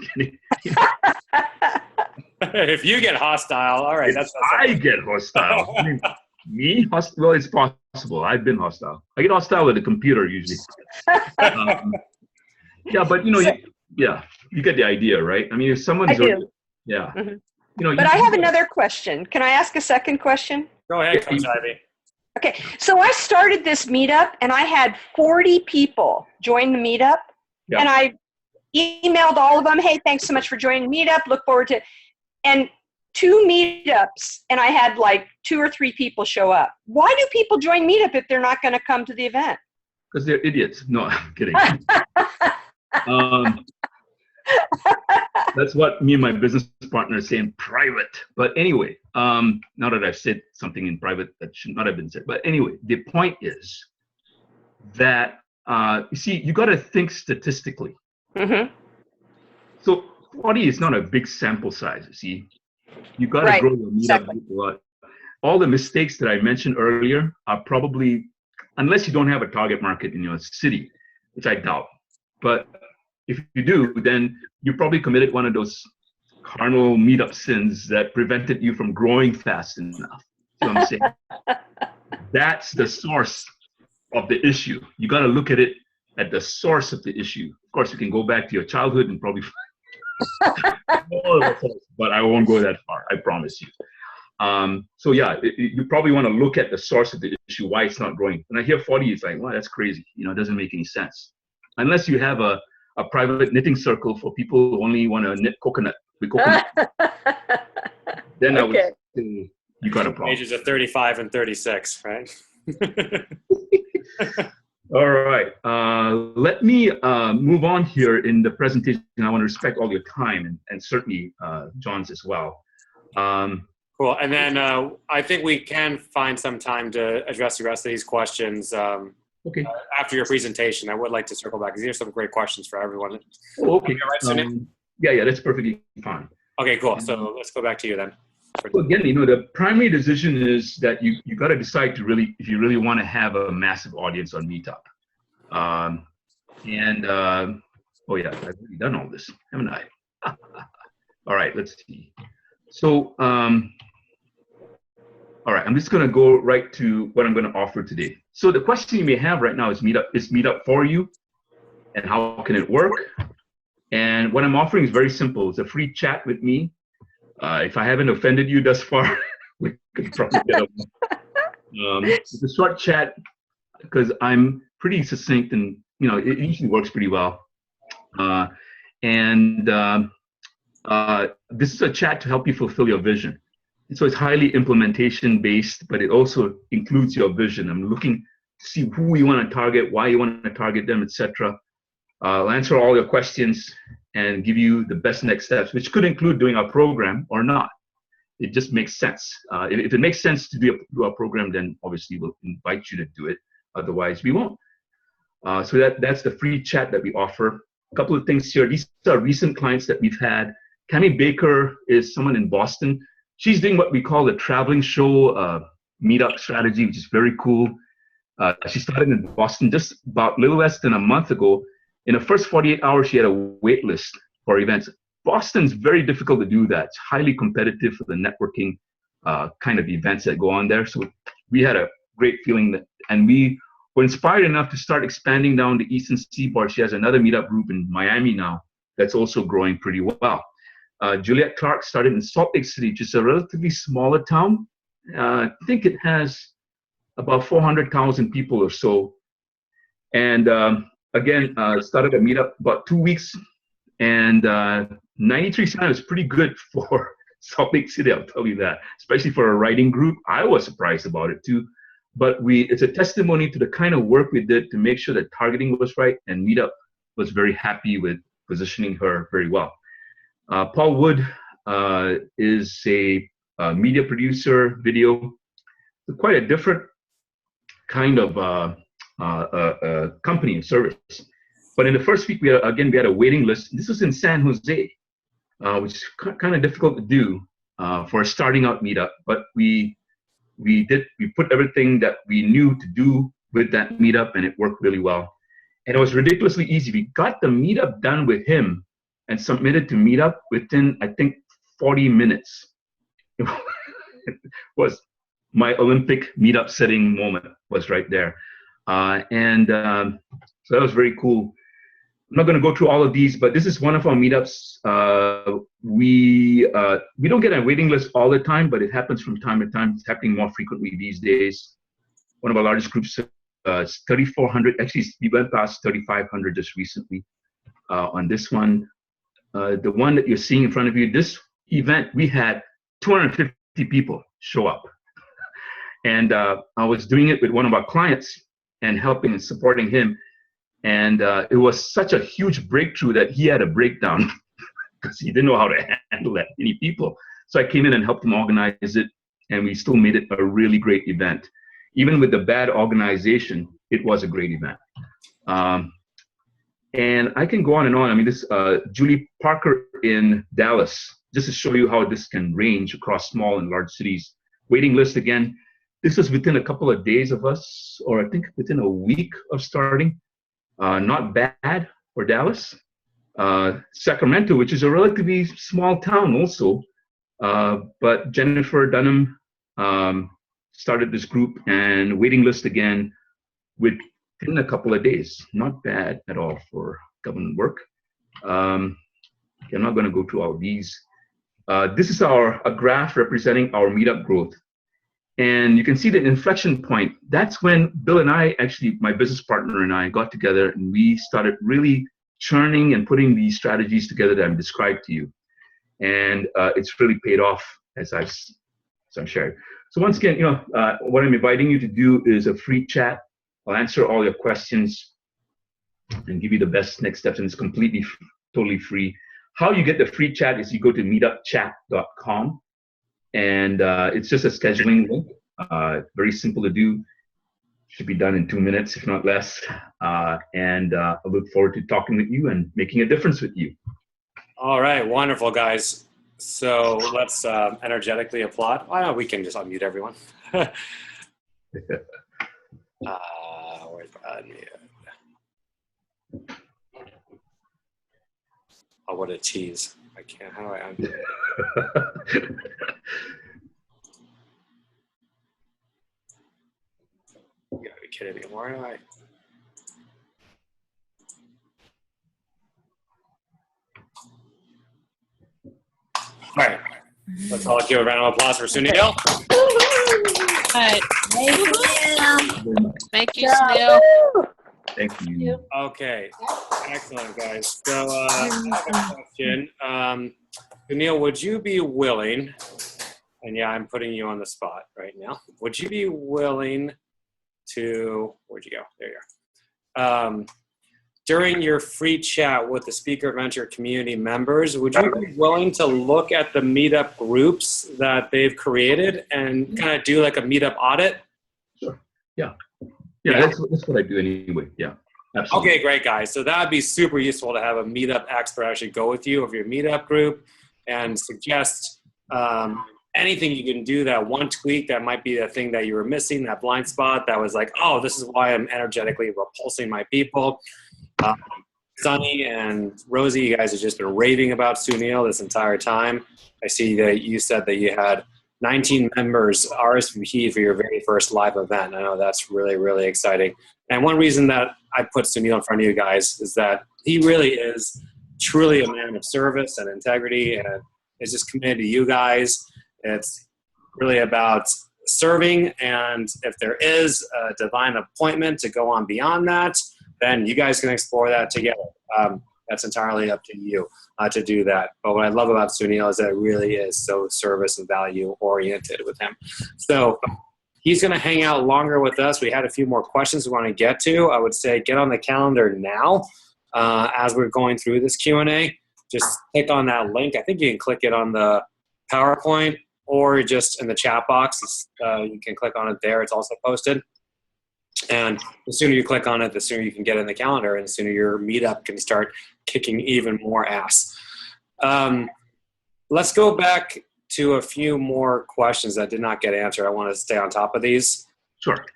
If you get hostile, all right. I get hostile. Me? Well, it's possible. I've been hostile. I get hostile with the computer usually. Yeah, but yeah, you get the idea, right? I mean, if someone's I do. already, yeah, Mhm. you know, But I have another question. Can I ask a second question? Go ahead, Coach Ivy. Okay, so I started this meetup and I had 40 people join the meetup. Yeah. And I emailed all of them, hey, thanks so much for joining the meetup. Look forward to, and 2 meetups, and I had like 2 or 3 people show up. Why do people join meetup if they're not going to come to the event? because they're idiots. No, I'm kidding. That's what me and my business partner say in private. But anyway, now that I've said something in private that should not have been said. But anyway, the point is that, you see, you got to think statistically. Mm-hmm. So 40 is not a big sample size, you see. You got to Right, grow your meetup exactly. group a lot. All the mistakes that I mentioned earlier are probably, unless you don't have a target market in your city, which I doubt. But if you do, then you probably committed one of those carnal meetup sins that prevented you from growing fast enough. So I'm saying that's the source of the issue. You got to look at it at the source of the issue. Of course, you can go back to your childhood and probably but I won't go that far, I promise you. So yeah, you probably want to look at the source of the issue, why it's not growing. When I hear 40, it's like, well, that's crazy. You know, it doesn't make any sense. Unless you have a private knitting circle for people who only want to knit coconut with coconut. Then I would Okay. say you got a problem. Ages of 35 and 36, right? All right. Let me move on here in the presentation. I want to respect all your time and certainly John's as well. Cool. And then I think we can find some time to address the rest of these questions Okay. after your presentation. I would like to circle back because these are some great questions for everyone. Oh, okay. Right, Sunil? Yeah, that's perfectly fine. Okay, cool. So let's go back to you then. So again, you know, the primary decision is that you got to decide to really, if you really want to have a massive audience on Meetup. Oh yeah, I've already done all this, haven't I? All right, let's see. So, all right, I'm just going to go right to what I'm going to offer today. So the question you may have right now is Meetup for you? And how can it work? And what I'm offering is very simple. It's a free chat with me. If I haven't offended you thus far, we could probably get a, it's a short chat because I'm pretty succinct and, you know, it usually works pretty well. This is a chat to help you fulfill your vision. And so it's highly implementation based, but it also includes your vision. I'm looking to see who you want to target, why you want to target them, etc. I'll answer all your questions and give you the best next steps, which could include doing our program or not. It just makes sense. If it makes sense to do our program, then obviously we'll invite you to do it. Otherwise, we won't. So that's the free chat that we offer. A couple of things here. These are recent clients that we've had. Cami Baker is someone in Boston. She's doing what we call the traveling show meetup strategy, which is very cool. She started in Boston just about a little less than a month ago. In the first 48 hours, she had a wait list for events. Boston's very difficult to do that. It's highly competitive for the networking kind of events that go on there. So we had a great feeling that, and we were inspired enough to start expanding down the Eastern Seaboard. She has another meetup group in Miami now that's also growing pretty well. Juliet Clark started in Salt Lake City, which is a relatively smaller town. I think it has about 400,000 people or so. And again, started a meetup about 2 weeks, and 93% is pretty good for Salt Lake City, I'll tell you that, especially for a writing group. I was surprised about it too. But it's a testimony to the kind of work we did to make sure that targeting was right, and Meetup was very happy with positioning her very well. Paul Wood is a media producer, video, quite a different kind of company and service. But in the first week, we had a waiting list. This was in San Jose, which is kind of difficult to do for a starting out meetup. But we put everything that we knew to do with that meetup, and it worked really well. And it was ridiculously easy. We got the meetup done with him and submitted to Meetup within, I think, 40 minutes. It was my Olympic meetup setting moment was right there. So that was very cool. I'm not going to go through all of these, but this is one of our meetups. We don't get a waiting list all the time, but it happens from time to time. It's happening more frequently these days. One of our largest groups is 3,400. Actually, we went past 3,500 just recently on this one. The one that you're seeing in front of you, this event, we had 250 people show up. And I was doing it with one of our clients and helping and supporting him. And it was such a huge breakthrough that he had a breakdown because he didn't know how to handle that many people. So I came in and helped him organize it, and we still made it a really great event. Even with the bad organization, it was a great event. And I can go on and on. I mean, this Julie Parker in Dallas, just to show you how this can range across small and large cities. Waiting list again. This was within a couple of days of us, or I think within a week of starting. Not bad for Dallas. Sacramento, which is a relatively small town also, but Jennifer Dunham started this group, and waiting list again within a couple of days. Not bad at all for government work. I'm not going to go through all these. This is a graph representing our meetup growth. And you can see the inflection point. That's when Bill and I, actually my business partner and I, got together and we started really churning and putting these strategies together that I've described to you. And it's really paid off as I've shared. So once again, what I'm inviting you to do is a free chat. I'll answer all your questions and give you the best next steps, and it's completely, totally free. How you get the free chat is you go to meetupchat.com. And it's just a scheduling link, very simple to do. Should be done in 2 minutes, if not less. And I look forward to talking with you and making a difference with you. All right, wonderful, guys. So let's energetically applaud. Why not? We can just unmute everyone. Where's unmute? Oh, what a tease. I can't. How do I undo it? You gotta be kidding me. Why do I? All right. Let's all give a round of applause for Sunil. All right. Thank you, Sunil. Thank you. Okay. Excellent, guys. So I have a question. Sunil, would you be willing, and yeah, I'm putting you on the spot right now. Would you be willing to, where'd you go? There you are. During your free chat with the Speaker Venture community members, would you be willing to look at the meetup groups that they've created and kind of do like a meetup audit? Sure. Yeah. That's what I do anyway. Yeah. Absolutely. Okay, great, guys. So that would be super useful to have a meetup expert actually go with you of your meetup group and suggest anything you can do, that one tweak that might be the thing that you were missing, that blind spot that was like, oh, this is why I'm energetically repulsing my people. Sunny and Rosie, you guys have just been raving about Sunil this entire time. I see that you said that you had 19 members RSVP for your very first live event. I know that's really, really exciting. And one reason that I put Sunil in front of you guys is that he really is truly a man of service and integrity, and is just committed to you guys. It's really about serving, and if there is a divine appointment to go on beyond that, then you guys can explore that together. That's entirely up to you to do that. But what I love about Sunil is that it really is so service and value oriented with him. So he's going to hang out longer with us. We had a few more questions we want to get to. I would say get on the calendar now as we're going through this Q&A. Just click on that link. I think you can click it on the PowerPoint or just in the chat box. You can click on it there. It's also posted. And the sooner you click on it, the sooner you can get in the calendar, and the sooner your meetup can start kicking even more ass. Let's go back to a few more questions that did not get answered. I want to stay on top of these. Sure.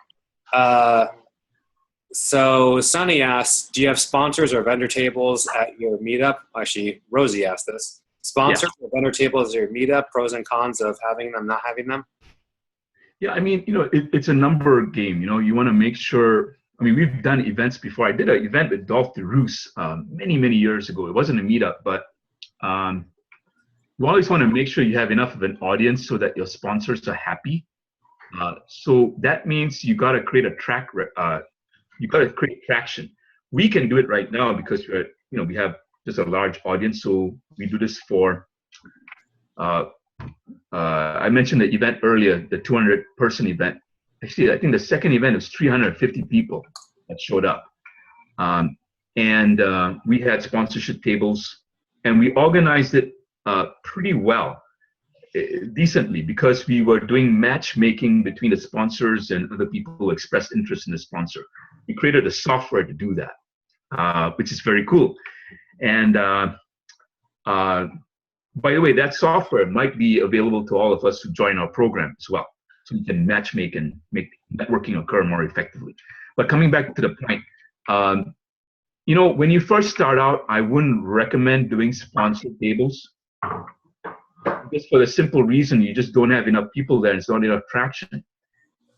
So Sunny asked, do you have sponsors or vendor tables at your meetup? Actually, Rosie asked this. Sponsors or vendor tables at your meetup, pros and cons of having them, not having them? Yeah, I mean, it's a number game. You want to make sure I mean, we've done events before. I did an event with Dolph DeRoos many years ago. It wasn't a meetup, but you always want to make sure you have enough of an audience so that your sponsors are happy. So that means you got to create you got to create traction. We can do it right now because we have just a large audience. So we do this for. I mentioned the event earlier, the 200-person event. Actually, I think the second event was 350 people that showed up. And we had sponsorship tables, and we organized it pretty well, decently, because we were doing matchmaking between the sponsors and other people who expressed interest in the sponsor. We created a software to do that, which is very cool. And by the way, that software might be available to all of us who join our program as well. So we can matchmake and make networking occur more effectively. But coming back to the point, when you first start out, I wouldn't recommend doing sponsored tables. Just for the simple reason you just don't have enough people there, and it's not enough traction.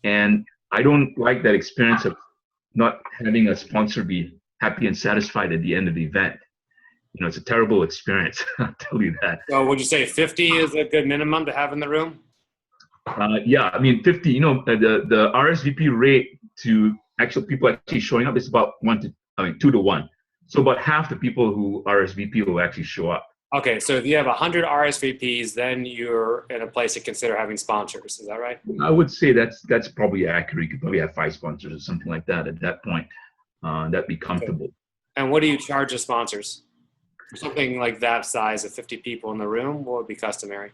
And I don't like that experience of not having a sponsor be happy and satisfied at the end of the event. It's a terrible experience. I'll tell you that. So would you say 50 is a good minimum to have in the room? Yeah, I mean 50. The RSVP rate to actual people actually showing up is about 2 to 1. So about half the people who RSVP will actually show up. Okay, so if you have 100 RSVPs, then you're in a place to consider having sponsors. Is that right? I would say that's probably accurate. You could probably have 5 sponsors or something like that at that point. That'd be comfortable. Okay. And what do you charge the sponsors? For something like that size of 50 people in the room, what would be customary?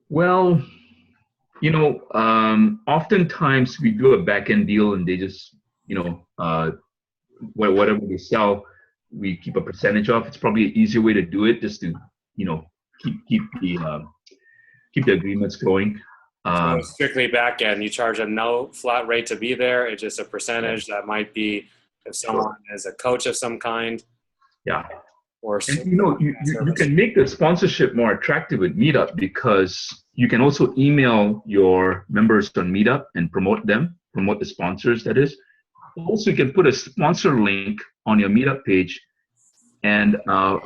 Well, oftentimes we do a back-end deal and they just, whatever they sell, we keep a percentage off. It's probably an easier way to do it, just to, keep the agreements flowing. So strictly back-end, you charge a no flat rate to be there. It's just a percentage that might be if someone is a coach of some kind. Yeah. Or and, you can make the sponsorship more attractive with Meetup, because you can also email your members on Meetup and promote the sponsors, that is. Also, you can put a sponsor link on your Meetup page. And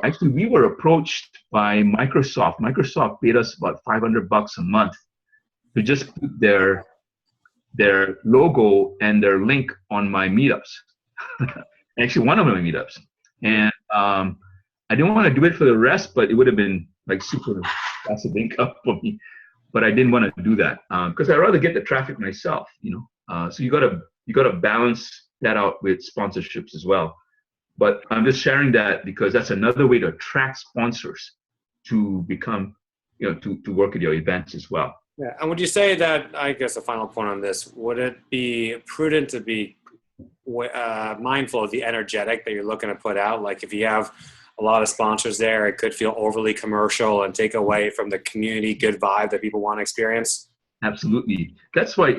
actually, we were approached by Microsoft. Microsoft paid us about $500 a month to just put their logo and their link on my Meetups. Actually, one of my Meetups. And I didn't want to do it for the rest, but it would have been like super passive income for me. But I didn't want to do that because I'd rather get the traffic myself. So you gotta balance that out with sponsorships as well. But I'm just sharing that because that's another way to attract sponsors to become, to work at your events as well. Yeah, and would you say that, I guess a final point on this, would it be prudent to be mindful of the energetic that you're looking to put out? Like if you have a lot of sponsors there, it could feel overly commercial and take away from the community good vibe that people want to experience. Absolutely. That's why,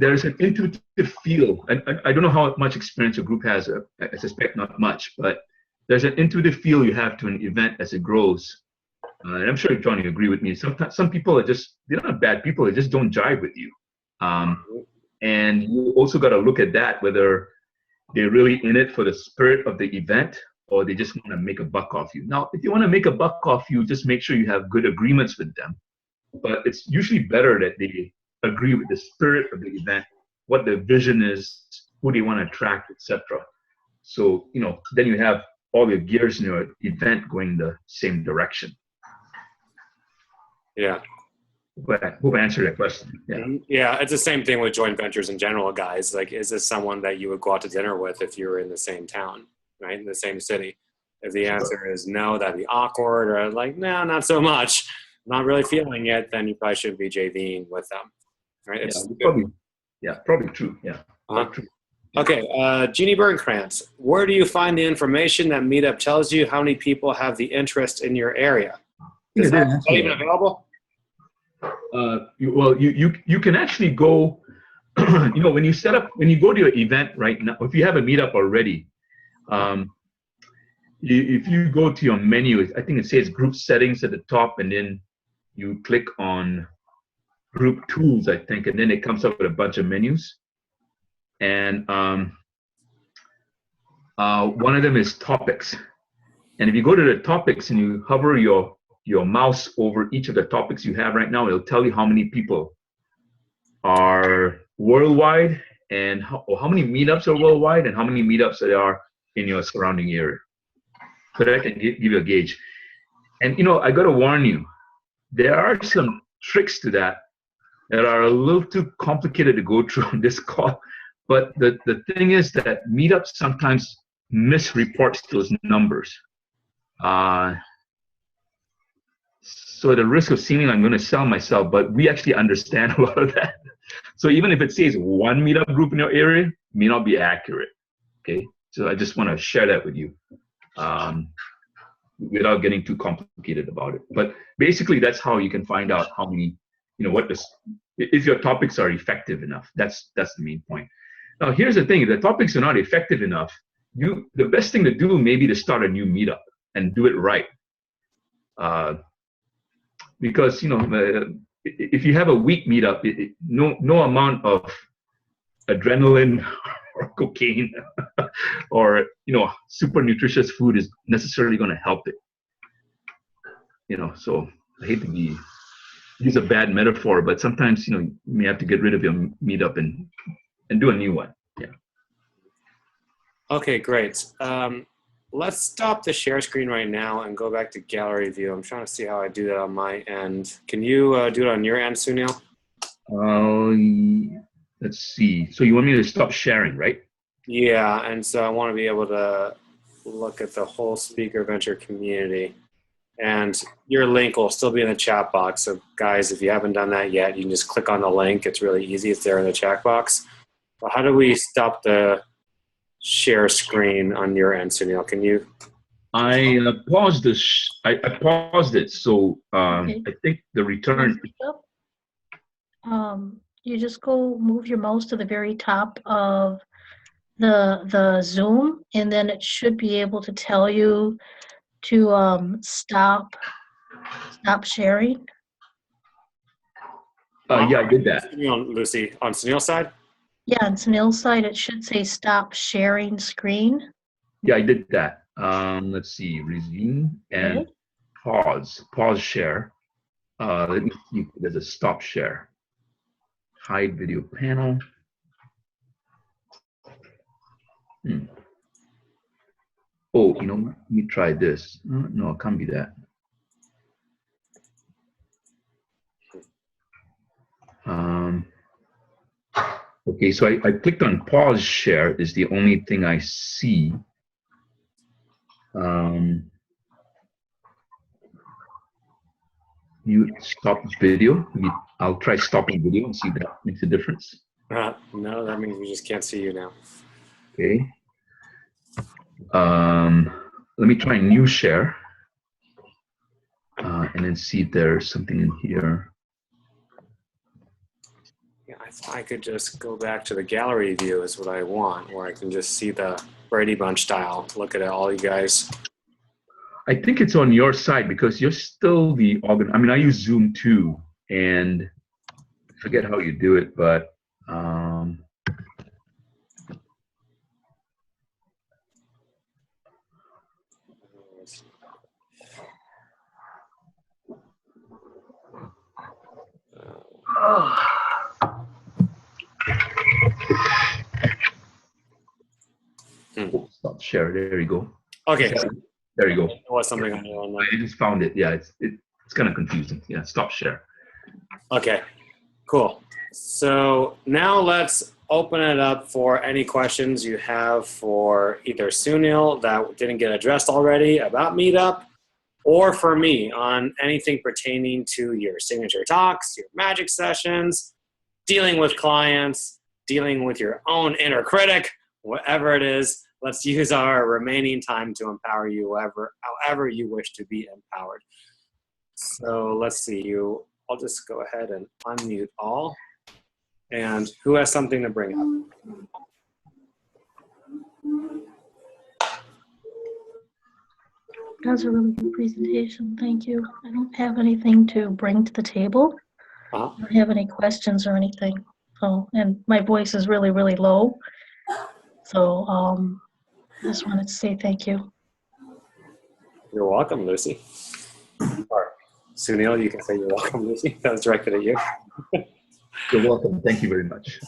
there's an intuitive feel. I don't know how much experience your group has. I suspect not much, but there's an intuitive feel you have to an event as it grows. And I'm sure Johnny will agree with me. Sometimes some people they're not bad people. They just don't jive with you. And you also got to look at that, whether they're really in it for the spirit of the event or they just want to make a buck off you. Now, if you want to make a buck off you, just make sure you have good agreements with them. But it's usually better that they agree with the spirit of the event, what the vision is, who they want to attract, etc. So, then you have all your gears in your event going the same direction. Yeah. But I hope I answered that question. Yeah. Yeah, it's the same thing with joint ventures in general, guys. Like, is this someone that you would go out to dinner with if you were in the same town, right, in the same city? If the answer is no, that'd be awkward, or like, no, not so much, not really feeling it, then you probably shouldn't be JVing with them, right? Probably true. Yeah. True. Okay, Jeannie Bernkrantz, where do you find the information that Meetup tells you how many people have the interest in your area? Is that even available? You can actually go, when you go to your event right now, if you have a Meetup already, if you go to your menu, I think it says group settings at the top, and then you click on group tools, I think, and then it comes up with a bunch of menus. And one of them is topics. And if you go to the topics and you hover your mouse over each of the topics you have right now, it'll tell you how many people are worldwide and how many meetups are worldwide and how many meetups there are in your surrounding area. So that can give you a gauge. And I got to warn you, there are some tricks to that are a little too complicated to go through on this call. But the thing is that meetups sometimes misreports those numbers. So at the risk of seeming I'm going to sell myself, but we actually understand a lot of that. So even if it says one meetup group in your area, it may not be accurate. Okay, so I just want to share that with you without getting too complicated about it. But basically, that's how you can find out how many, if your topics are effective enough. That's the main point. Now, here's the thing: if the topics are not effective enough, the best thing to do may be to start a new meetup and do it right. Because if you have a weak meetup, no amount of adrenaline or cocaine or super nutritious food is necessarily going to help it. So I hate to use a bad metaphor, but sometimes you may have to get rid of your meetup and do a new one. Yeah. Okay, great. Let's stop the share screen right now and go back to gallery view. I'm trying to see how I do that on my end. Can you do it on your end, Sunil? Let's see. So you want me to stop sharing, right? Yeah, and so I want to be able to look at the whole Speaker Venture community. And your link will still be in the chat box. So guys, if you haven't done that yet, you can just click on the link. It's really easy. It's there in the chat box. But how do we stop the share screen on your end, Sunil? Can you? I paused this. I paused it. So Okay. I think the return. You just go move your mouse to the very top of the Zoom, and then it should be able to tell you to stop sharing. Yeah, I did that. Lucy, on Sunil's side? Yeah, on Sunil's side, it should say stop sharing screen. Yeah, I did that. Let's see, resume and Okay. pause share. Let me see if there's a stop share. Hide video panel. Oh, what? Let me try this. No, it can't be that. Okay, so I clicked on pause share is the only thing I see. You stop video. I'll try stopping video and see if that makes a difference. No, that means we just can't see you now. Okay. Let me try new share. And then see if there's something in here. Yeah, I could just go back to the gallery view is what I want, where I can just see the Brady Bunch style. Look at it, all you guys. I think it's on your side because you're still the organ. I mean, I use Zoom too, and I forget how you do it, but stop share. There you go. Okay. There you go. There was something on your own. I just found it. Yeah, it's kind of confusing. Yeah, stop share. Okay, cool. So now let's open it up for any questions you have for either Sunil that didn't get addressed already about Meetup, or for me on anything pertaining to your signature talks, your magic sessions, dealing with clients, dealing with your own inner critic, whatever it is. Let's use our remaining time to empower you however you wish to be empowered. So let's see. I'll just go ahead and unmute all. And who has something to bring up? That was a really good presentation. Thank you. I don't have anything to bring to the table. Uh-huh. I don't have any questions or anything. So, and my voice is really, really low. So I just wanted to say thank you. You're welcome, Lucy. Or Sunil, you can say you're welcome, Lucy. That was directed at you. You're welcome. Thank you very much.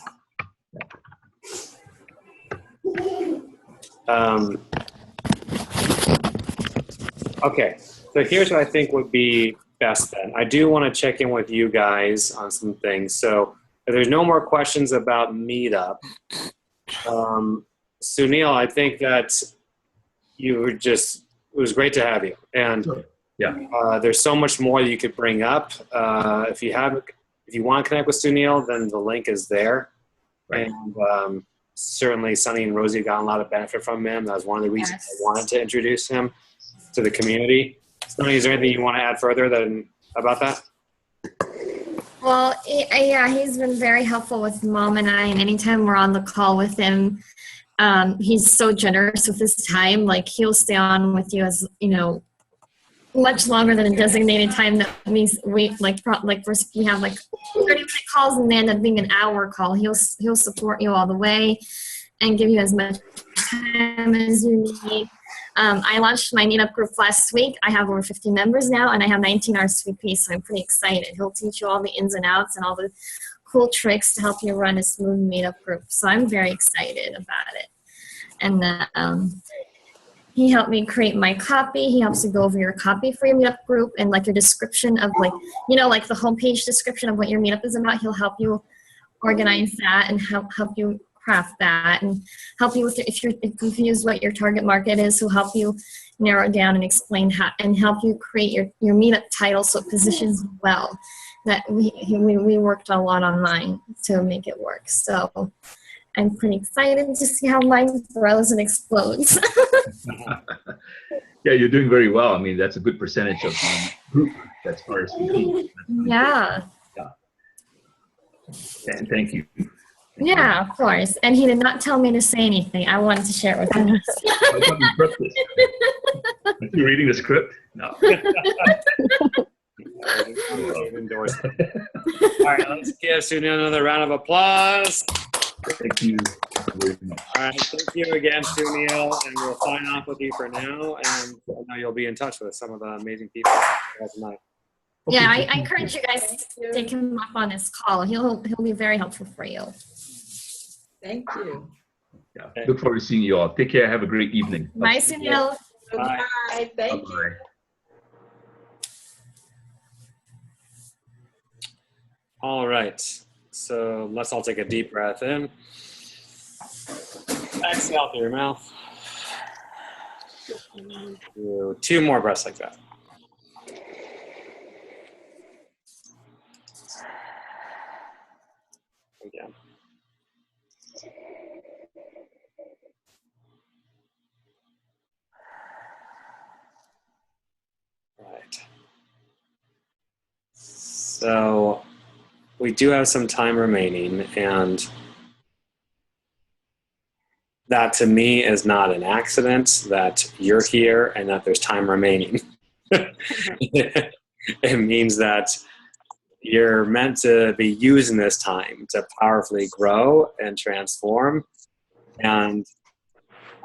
Okay, so here's what I think would be best then. I do want to check in with you guys on some things. So if there's no more questions about Meetup, Sunil, I think that it was great to have you. And Yeah. there's so much more that you could bring up. If you want to connect with Sunil, then the link is there. Right. And certainly Sunny and Rosie got a lot of benefit from him. That was one of the reasons I wanted to introduce him to the community. Sunny, is there anything you want to add further about that? Well, he's been very helpful with Mom and I, and anytime we're on the call with him, he's so generous with his time. Like, he'll stay on with you as, much longer than a designated time. That means we first we have 30-minute calls and they end up being an hour call. He'll support you all the way and give you as much time as you need. I launched my Meetup group last week. I have over 50 members now, and I have 19 RSVPs, so I'm pretty excited. He'll teach you all the ins and outs and all the cool tricks to help you run a smooth Meetup group. So I'm very excited about it. And he helped me create my copy. He helps you go over your copy for your Meetup group and your description of the homepage description of what your Meetup is about. He'll help you organize that and help you craft that and help you with if you're confused what your target market is. He'll help you narrow it down and explain how and help you create your Meetup title so it positions well. That we worked a lot online to make it work. So I'm pretty excited to see how mine grows and explodes. Yeah, you're doing very well. I mean, that's a good percentage of the group that's RSVP. Yeah. And thank you. Yeah, of course. And he did not tell me to say anything. I wanted to share it with him. I thought you prepped this. Are you reading the script? No. Endorsement. All right, let's give Sunil another round of applause. Thank you very much. All right, thank you again, Sunil, and we'll sign off with you for now. And I know you'll be in touch with some of the amazing people tonight. Yeah, I encourage you guys to take him up on this call. He'll be very helpful for you. Thank you. Yeah. Look forward to seeing you all. Take care. Have a great evening. Bye, Sunil. Bye. Bye. Thank you. Bye-bye. All right, so let's all take a deep breath in. Exhale through your mouth. Do 2 more breaths like that. Again. Right. So we do have some time remaining, and that to me is not an accident that you're here and that there's time remaining. It means that you're meant to be using this time to powerfully grow and transform. And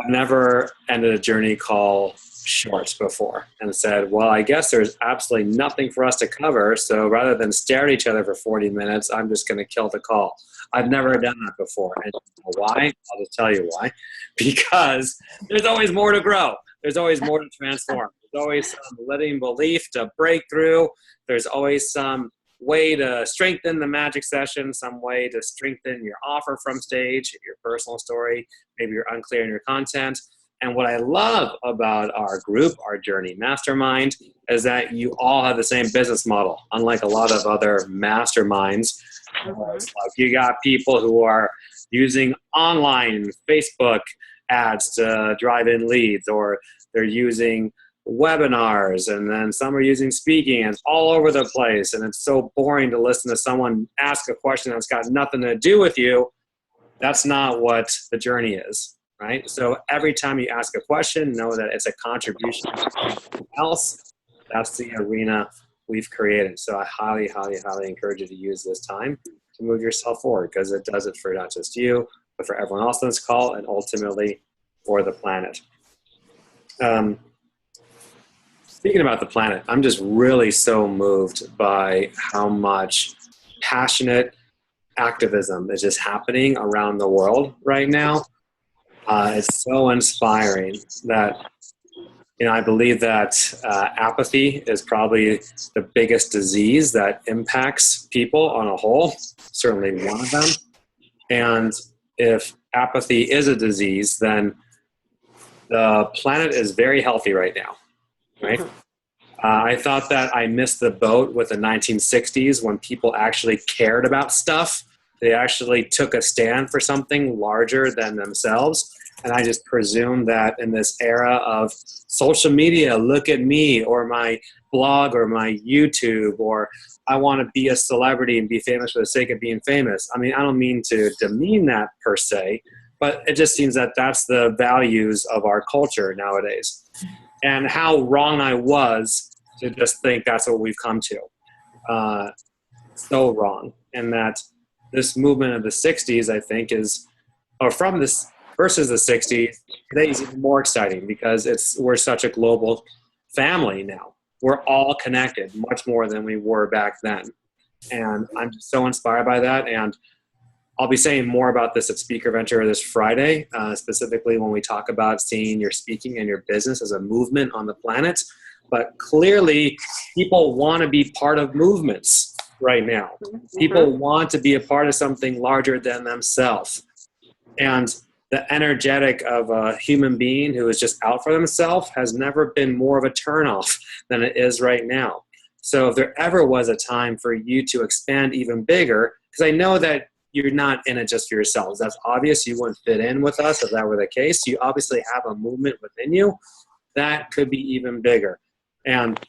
I've never ended a journey call short before and said, well, I guess there's absolutely nothing for us to cover, so rather than stare at each other for 40 minutes, I'm just going to kill the call. I've never done that before. And why? I'll just tell you why. Because there's always more to grow. There's always more to transform. There's always some limiting belief to break through. There's always some way to strengthen the magic session, some way to strengthen your offer from stage, your personal story. Maybe you're unclear in your content. And what I love about our group, our Journey Mastermind, is that you all have the same business model, unlike a lot of other masterminds. Like you got people who are using online Facebook ads to drive in leads, or they're using webinars, and then some are using speaking, and it's all over the place. And it's so boring to listen to someone ask a question that's got nothing to do with you. That's not what the journey is, right? So every time you ask a question, know that it's a contribution to something else. That's the arena we've created. So I highly, highly, highly encourage you to use this time to move yourself forward, because it does it for not just you, but for everyone else on this call, and ultimately for the planet. Speaking about the planet, I'm just really so moved by how much passionate activism is just happening around the world right now. It's so inspiring that, I believe that apathy is probably the biggest disease that impacts people on a whole, certainly one of them. And if apathy is a disease, then the planet is very healthy right now, right? I thought that I missed the boat with the 1960s when people actually cared about stuff. They actually took a stand for something larger than themselves. And I just presume that in this era of social media, look at me, or my blog, or my YouTube, or I want to be a celebrity and be famous for the sake of being famous. I mean, I don't mean to demean that per se, but it just seems that that's the values of our culture nowadays. And how wrong I was to just think that's what we've come to. So wrong. And that this movement of the 60s, I think, or from this versus the 60s, today is even more exciting because we're such a global family now. We're all connected much more than we were back then. And I'm just so inspired by that. And I'll be saying more about this at Speaker Venture this Friday, specifically when we talk about seeing your speaking and your business as a movement on the planet. But clearly, people want to be part of movements right now. People want to be a part of something larger than themselves. And the energetic of a human being who is just out for themselves has never been more of a turnoff than it is right now. So if there ever was a time for you to expand even bigger, because I know that you're not in it just for yourselves. That's obvious. You wouldn't fit in with us if that were the case. You obviously have a movement within you that could be even bigger. And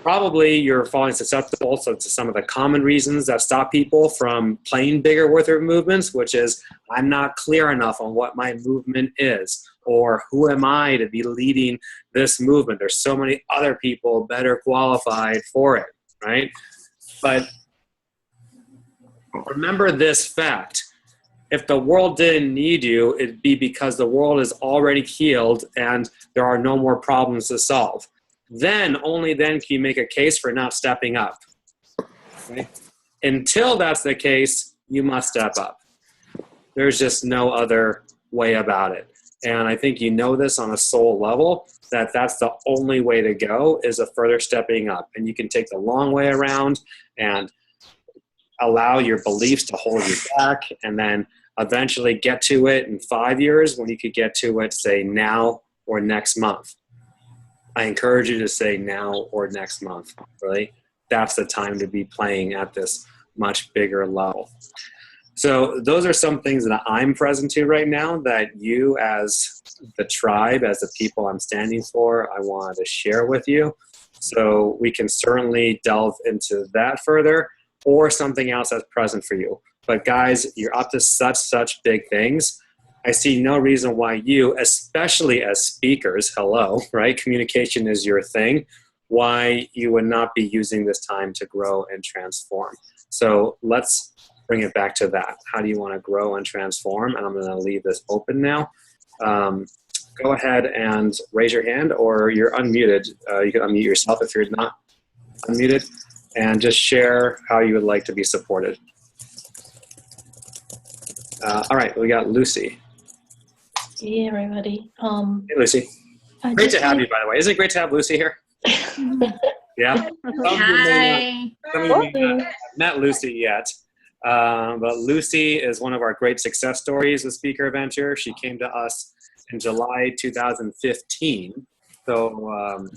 probably you're falling susceptible to some of the common reasons that stop people from playing bigger with their movements, which is, I'm not clear enough on what my movement is, or who am I to be leading this movement? There's so many other people better qualified for it, right? But remember this fact. If the world didn't need you, it'd be because the world is already healed and there are no more problems to solve. Then, only then can you make a case for not stepping up. Okay? Until that's the case, you must step up. There's just no other way about it. And I think you know this on a soul level, that that's the only way to go, is a further stepping up. And you can take the long way around and allow your beliefs to hold you back, and then eventually get to it in 5 years when you could get to it, say, now or next month. I encourage you to say now or next month, really. That's the time to be playing at this much bigger level. So those are some things that I'm present to right now that you, as the tribe, as the people I'm standing for, I wanted to share with you. So we can certainly delve into that further, or something else that's present for you. But guys, you're up to such big things. I see no reason why you, especially as speakers, hello, right? Communication is your thing. Why you would not be using this time to grow and transform. So let's bring it back to that. How do you want to grow and transform? And I'm going to leave this open now. Go ahead and raise your hand, or you're unmuted. You can unmute yourself if you're not unmuted, and just share how you would like to be supported. All right, we got Lucy. Hey, everybody. Hey, Lucy. Great to have you, by the way. Isn't it great to have Lucy here? Yeah. Hi. Some of you may not have met Lucy yet, but Lucy is one of our great success stories with Speaker Venture. She came to us in July 2015. So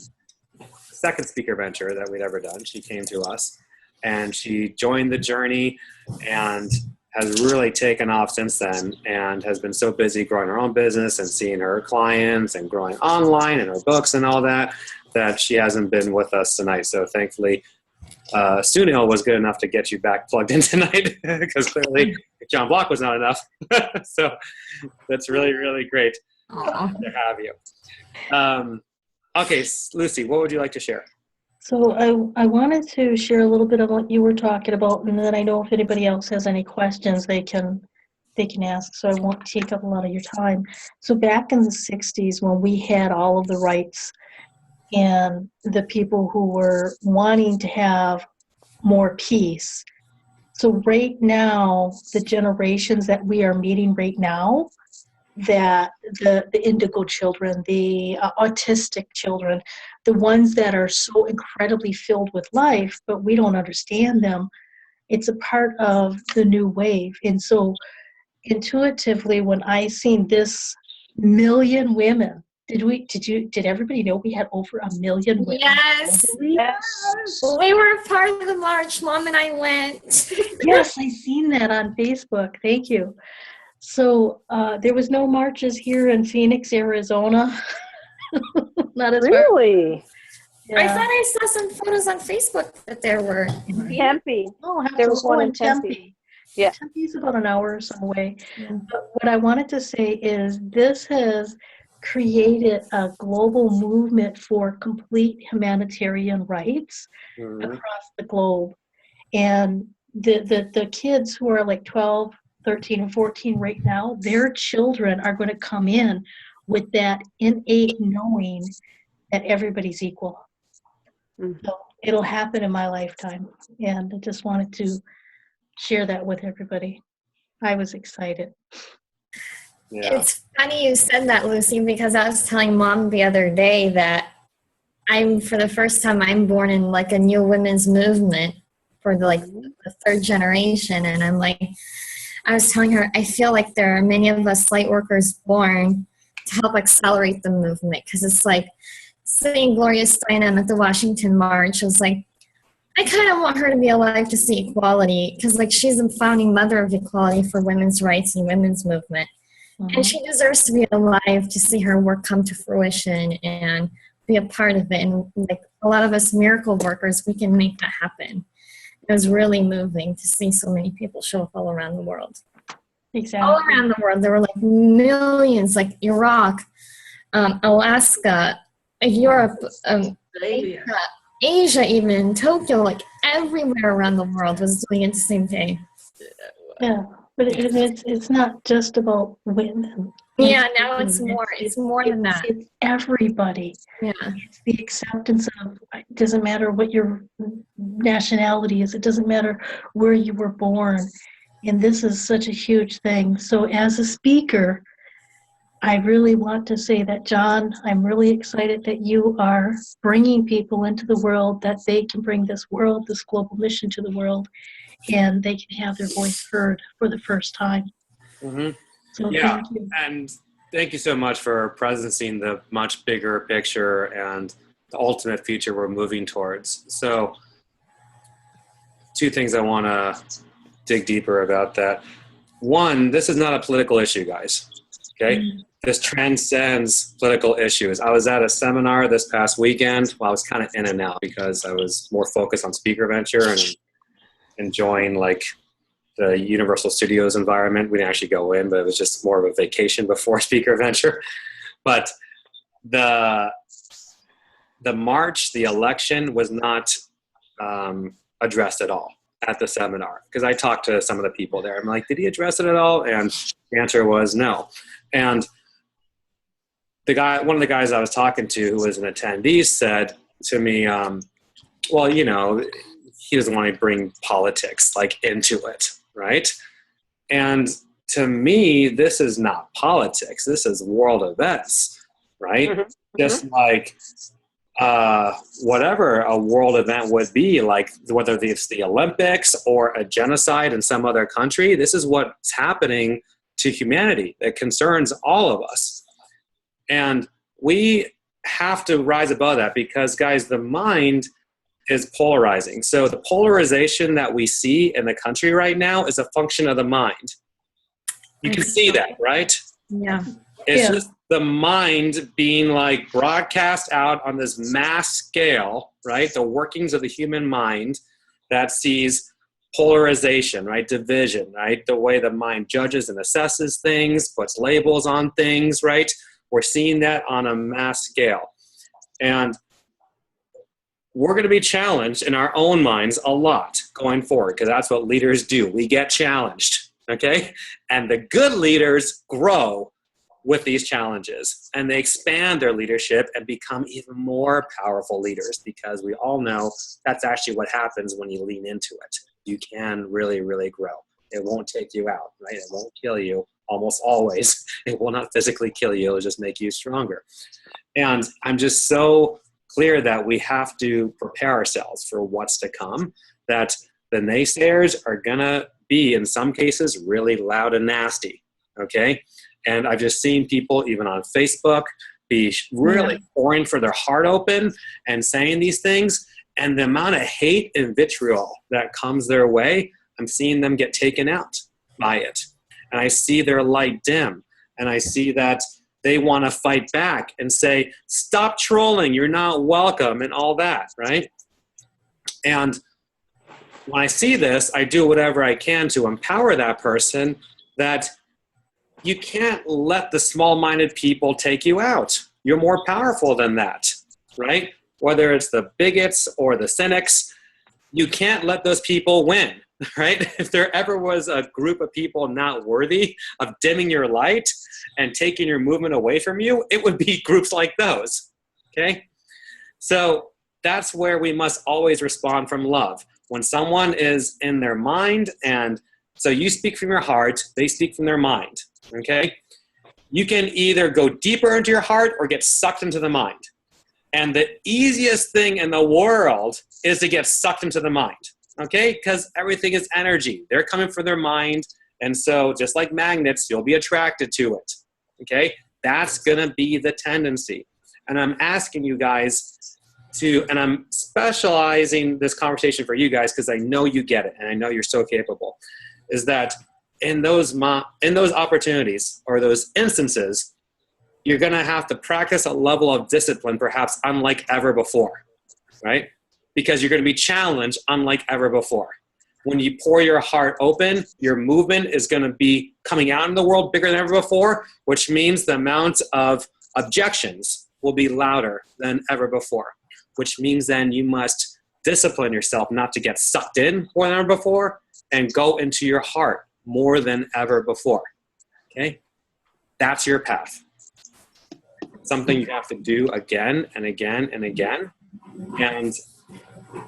second Speaker Venture that we'd ever done. She came to us and she joined the journey and has really taken off since then, and has been so busy growing her own business and seeing her clients and growing online and her books and all that, that she hasn't been with us tonight. So thankfully, Sunil was good enough to get you back plugged in tonight, because clearly John Block was not enough. So that's really, really great to have you. Okay, Lucy, what would you like to share? So I wanted to share a little bit of what you were talking about, and then I know if anybody else has any questions, they can ask, so I won't take up a lot of your time. So back in the 60s, when we had all of the rights and the people who were wanting to have more peace, so right now, the generations that we are meeting right now, that the indigo children, the autistic children, the ones that are so incredibly filled with life, but we don't understand them, it's a part of the new wave. And so intuitively, when I seen this million women, did everybody know we had over 1 million women? Yes. globally? We were part of the march. Mom and I went. Yes, I seen that on Facebook. Thank you. So there was no marches here in Phoenix, Arizona. Not as far. Really? I Yeah. thought I saw some photos on Facebook that there were. Tempe. Oh, There was one in Tempe. Tempe. Yeah. Tempe's about an hour or so away. Yeah. But what I wanted to say is this has created a global movement for complete humanitarian rights Mhm. across the globe. And the kids who are like 12, 13, and 14 right now, their children are going to come in with that innate knowing that everybody's equal. Mhm. So it'll happen in my lifetime. And I just wanted to share that with everybody. I was excited. Yeah. It's funny you said that, Lucy, because I was telling Mom the other day that for the first time, I'm born in like a new women's movement for the third generation. And I was telling her, I feel like there are many of us light workers born to help accelerate the movement. Because it's like seeing Gloria Steinem at the Washington March, I was like, I kind of want her to be alive to see equality. Because like she's the founding mother of equality for women's rights and women's movement. And she deserves to be alive to see her work come to fruition and be a part of it. And like a lot of us miracle workers, we can make that happen. It was really moving to see so many people show up all around the world. Exactly. All around the world, there were like millions, like Iraq, Alaska, Europe, Arabia. Asia, even Tokyo, like everywhere around the world was doing it the same day. Yeah, but it's not just about women. Yeah, now it's more than that. It's everybody. Yeah. It's the acceptance of, it doesn't matter what your nationality is, it doesn't matter where you were born. And this is such a huge thing. So as a speaker, I really want to say that, John, I'm really excited that you are bringing people into the world, that they can bring this global mission to the world, and they can have their voice heard for the first time. Mhm. So Yeah, thank you. and thank you so much for presencing the much bigger picture and the ultimate future we're moving towards. So, two things I want to dig deeper about that. One, this is not a political issue, guys. Okay? This transcends political issues. I was at a seminar this past weekend. Well, I was kind of in and out because I was more focused on Speaker Venture and enjoying like the Universal Studios environment. We didn't actually go in, but it was just more of a vacation before Speaker Venture. But the march, the election was not addressed at all at the seminar, because I talked to some of the people there. I'm like, did he address it at all? And the answer was no. And one of the guys I was talking to, who was an attendee, said to me, well, you know, he doesn't want to bring politics like into it, right? And to me, this is not politics. This is world events, right? Mhm. Just like whatever a world event would be, like whether it's the Olympics or a genocide in some other country, this is what's happening to humanity that concerns all of us. And we have to rise above that because, guys, the mind is polarizing. So the polarization that we see in the country right now is a function of the mind. You can see that, right? Yeah. It's Yeah. just the mind being like broadcast out on this mass scale, right? The workings of the human mind that sees polarization, right? Division, right? The way the mind judges and assesses things, puts labels on things, right? We're seeing that on a mass scale. And we're going to be challenged in our own minds a lot going forward, because that's what leaders do. We get challenged, okay? And the good leaders grow with these challenges, and they expand their leadership and become even more powerful leaders, because we all know that's actually what happens when you lean into it. You can really, really grow. It won't take you out, right? It won't kill you, almost always. It will not physically kill you. It'll just make you stronger. And I'm just so clear that we have to prepare ourselves for what's to come, that the naysayers are going to be, in some cases, really loud and nasty, okay? And I've just seen people, even on Facebook, be really pouring for their heart open and saying these things. And the amount of hate and vitriol that comes their way, I'm seeing them get taken out by it. And I see their light dim. And I see that they want to fight back and say, stop trolling, you're not welcome, and all that, right? And when I see this, I do whatever I can to empower that person, that you can't let the small-minded people take you out. You're more powerful than that, right? Whether it's the bigots or the cynics, you can't let those people win, right? If there ever was a group of people not worthy of dimming your light and taking your movement away from you, it would be groups like those, okay? So that's where we must always respond from love. When someone is in their mind, and so you speak from your heart, they speak from their mind, okay? You can either go deeper into your heart or get sucked into the mind. And the easiest thing in the world is to get sucked into the mind, okay? Because everything is energy. They're coming from their mind, and so just like magnets, you'll be attracted to it, okay? That's gonna be the tendency. And I'm asking you guys to, and I'm specializing this conversation for you guys because I know you get it, and I know you're so capable, is that in those opportunities or those instances, you're going to have to practice a level of discipline perhaps unlike ever before, right? Because you're going to be challenged unlike ever before. When you pour your heart open, your movement is going to be coming out in the world bigger than ever before, which means the amount of objections will be louder than ever before, which means then you must discipline yourself not to get sucked in more than ever before and go into your heart more than ever before, okay? That's your path. Something you have to do again and again and again, and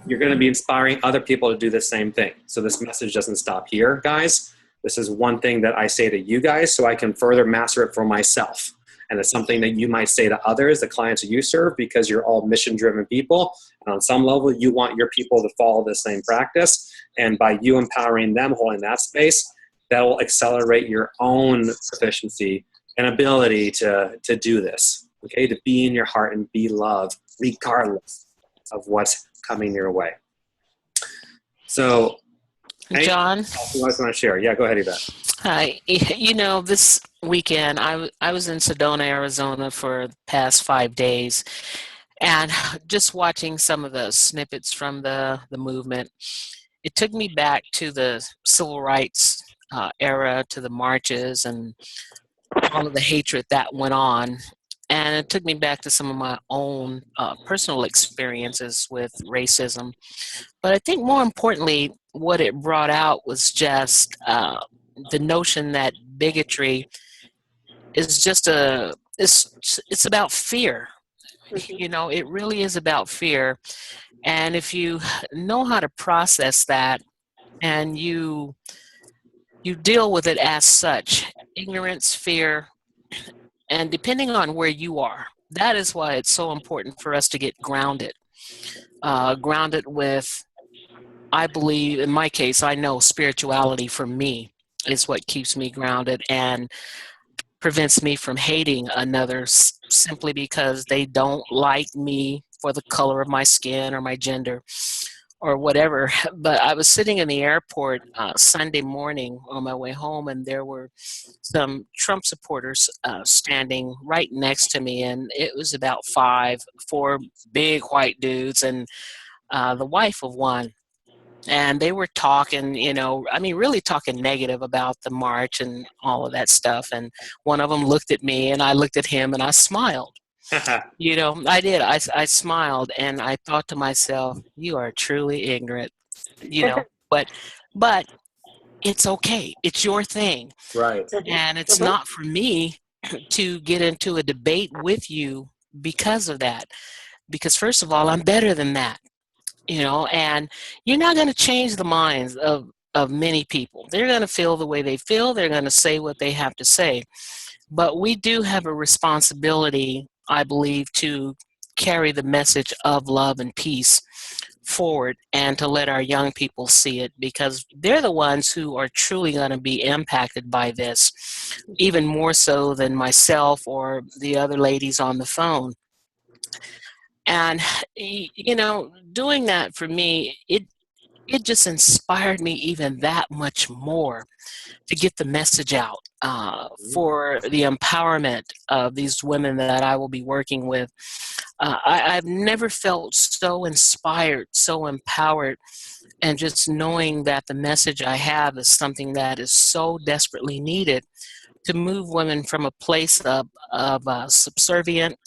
you're going to be inspiring other people to do the same thing. So this message doesn't stop here, guys. This is one thing that I say to you guys so I can further master it for myself. And it's something that you might say to others, the clients that you serve, because you're all mission-driven people. And on some level, you want your people to follow the same practice. And by you empowering them, holding that space, that will accelerate your own proficiency and ability to do this, okay? To be in your heart and be love, regardless of what's coming your way. So, John? You guys want to share? Yeah, go ahead, Yvette. Hi. You know, this weekend I was in Sedona, Arizona for the past 5 days, and just watching some of the snippets from the movement, it took me back to the civil rights era, to the marches and all of the hatred that went on. And it took me back to some of my own personal experiences with racism. But I think more importantly, what it brought out was just the notion that bigotry is just it's about fear. You know, it really is about fear. And if you know how to process that and you deal with it as such, ignorance, fear, and depending on where you are, that is why it's so important for us to get grounded. Grounded with, I believe, in my case, I know spirituality for me is what keeps me grounded and prevents me from hating another simply because they don't like me for the color of my skin or my gender or whatever. But I was sitting in the airport Sunday morning on my way home, and there were some Trump supporters standing right next to me, and it was about four big white dudes and the wife of one. And they were talking, you know, I mean, really talking negative about the march and all of that stuff. And one of them looked at me and I looked at him and I smiled. You know, I did. I smiled and I thought to myself, you are truly ignorant, you know, but it's okay. It's your thing. Right. And it's Mhm. not for me to get into a debate with you because of that. Because first of all, I'm better than that, you know, and you're not going to change the minds of many people. They're going to feel the way they feel. They're going to say what they have to say. But we do have a responsibility, I believe, to carry the message of love and peace forward and to let our young people see it, because they're the ones who are truly going to be impacted by this, even more so than myself or the other ladies on the phone. And you know, doing that for me, it just inspired me even that much more to get the message out for the empowerment of these women that I will be working with. I've never felt so inspired, so empowered, and just knowing that the message I have is something that is so desperately needed to move women from a place of subservient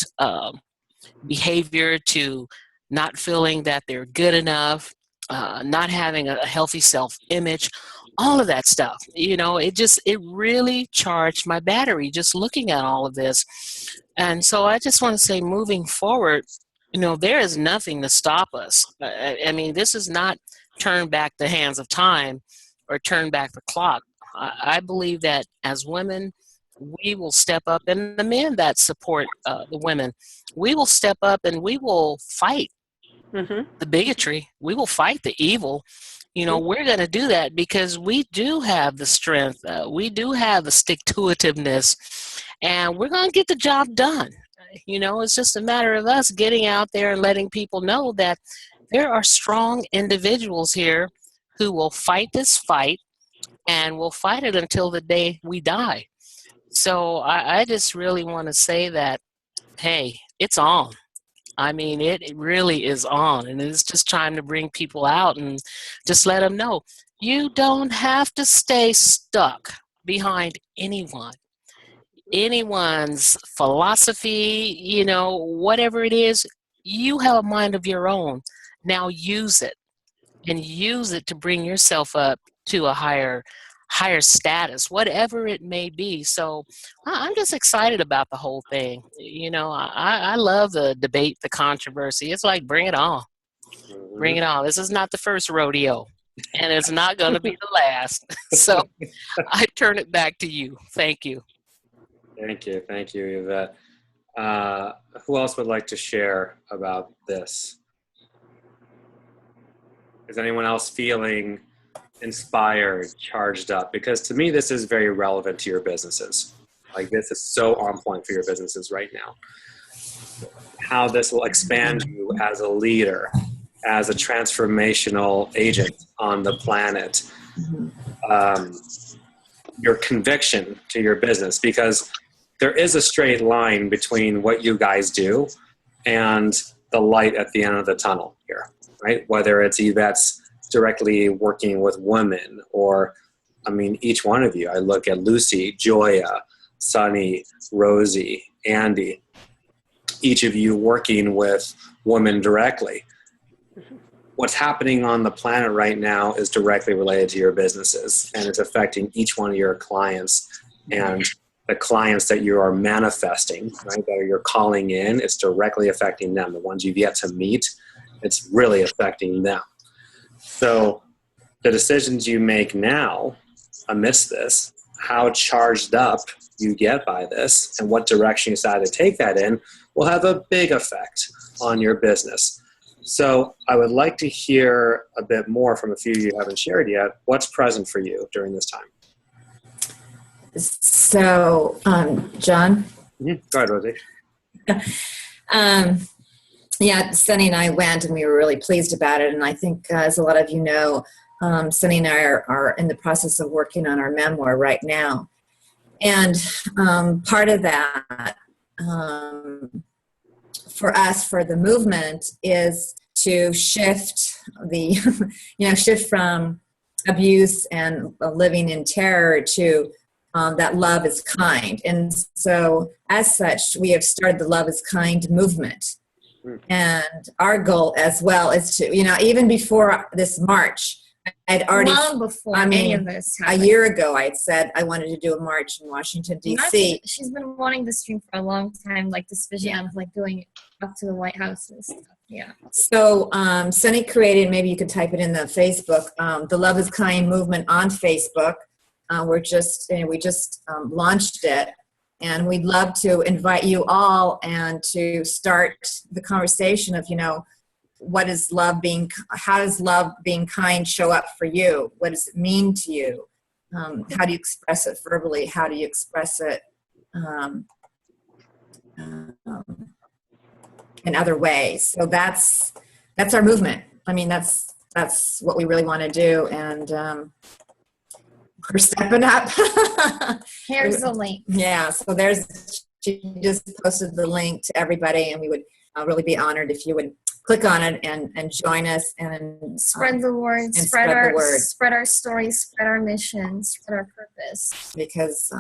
behavior to not feeling that they're good enough, not having a healthy self-image, all of that stuff. You know, it really charged my battery just looking at all of this. And so I just want to say, moving forward, you know, there is nothing to stop us. I mean, this is not turn back the hands of time or turn back the clock. I believe that as women, we will step up, and the men that support the women, we will step up and we will fight Mhm. the bigotry. We will fight the evil. You know, we're going to do that because we do have the strength. We do have the stick-to-itiveness, and we're going to get the job done. You know, it's just a matter of us getting out there and letting people know that there are strong individuals here who will fight this fight and will fight it until the day we die. So I just really want to say that, hey, it's on. I mean, it really is on, and it's just time to bring people out and just let them know you don't have to stay stuck behind anyone's philosophy, you know, whatever it is. You have a mind of your own. Now use it, and use it to bring yourself up to a higher status, whatever it may be. So I'm just excited about the whole thing. You know, I love the debate, the controversy. It's like, bring it on. Bring it on. This is not the first rodeo, and it's not going to be the last. So I turn it back to you. Thank you. Thank you, Yvette. Who else would like to share about this? Is anyone else feeling inspired, charged up? Because to me, this is very relevant to your businesses. Like, this is so on point for your businesses right now. How this will expand you as a leader, as a transformational agent on the planet. Your conviction to your business, because there is a straight line between what you guys do and the light at the end of the tunnel here, right? Whether it's Yvette's directly working with women, or, I mean, each one of you. I look at Lucy, Joya, Sunny, Rosie, Andy, each of you working with women directly. What's happening on the planet right now is directly related to your businesses, and it's affecting each one of your clients and the clients that you are manifesting, right, that you're calling in. It's directly affecting them. The ones you've yet to meet, it's really affecting them. So the decisions you make now amidst this, how charged up you get by this, and what direction you decide to take that in, will have a big effect on your business. So I would like to hear a bit more from a few you haven't shared yet. What's present for you during this time? So, John? Go ahead, Rosie. Yeah, Sunny and I went, and we were really pleased about it. And I think, as a lot of you know, Sunny and I are in the process of working on our memoir right now. And part of that, for us, for the movement, is to shift shift from abuse and living in terror to that love is kind. And so as such, we have started the Love is Kind movement. And our goal as well is to, even before this March, I'd already, long before any of this a happened. year ago, I'd said I wanted to do a march in Washington, D.C. She's been wanting this dream for a long time, like this vision of like doing it up to the White House and stuff. Yeah. So Sunny created, maybe you could type it in the Facebook, the Love is Kind movement on Facebook. We just launched it, and we'd love to invite you all and to start the conversation of, what is how does love being kind show up for you? What does it mean to you? How do you express it verbally? How do you express it in other ways? So that's our movement. I mean, that's what we really want to do. And we're stepping up. Here's the link. Yeah, so she just posted the link to everybody, and we would really be honored if you would click on it and join us and Spread the word, and spread the word. our stories, spread our mission, spread our purpose. Because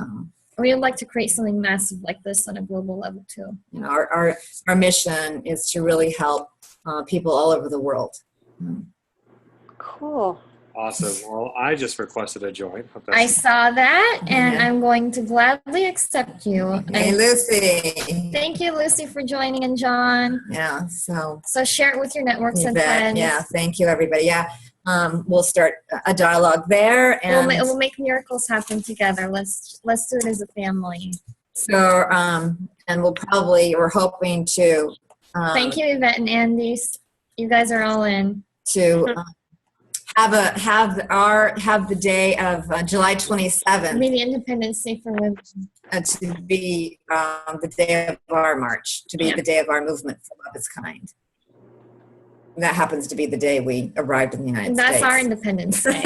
We would like to create something massive like this on a global level too. our mission is to really help people all over the world. Cool. Awesome. Well, I just requested a join. Hope I that's- saw that, and Yeah. I'm going to gladly accept you. Hey, Lucy. Thank you, Lucy, for joining, and John. Yeah, so So share it with your networks you and bet. friends. Yeah, thank you, everybody. Yeah, we'll start a dialogue there, and We'll make miracles happen together. Let's do it as a family. so and we're hoping to Thank you, Yvette and Andy. You guys are all in. to have the day of July 27th Be the Independence Day for women. to be the day of our march, to be the day of our movement for Love is Kind. That happens to be the day we arrived in the United That's States. our Independence Day.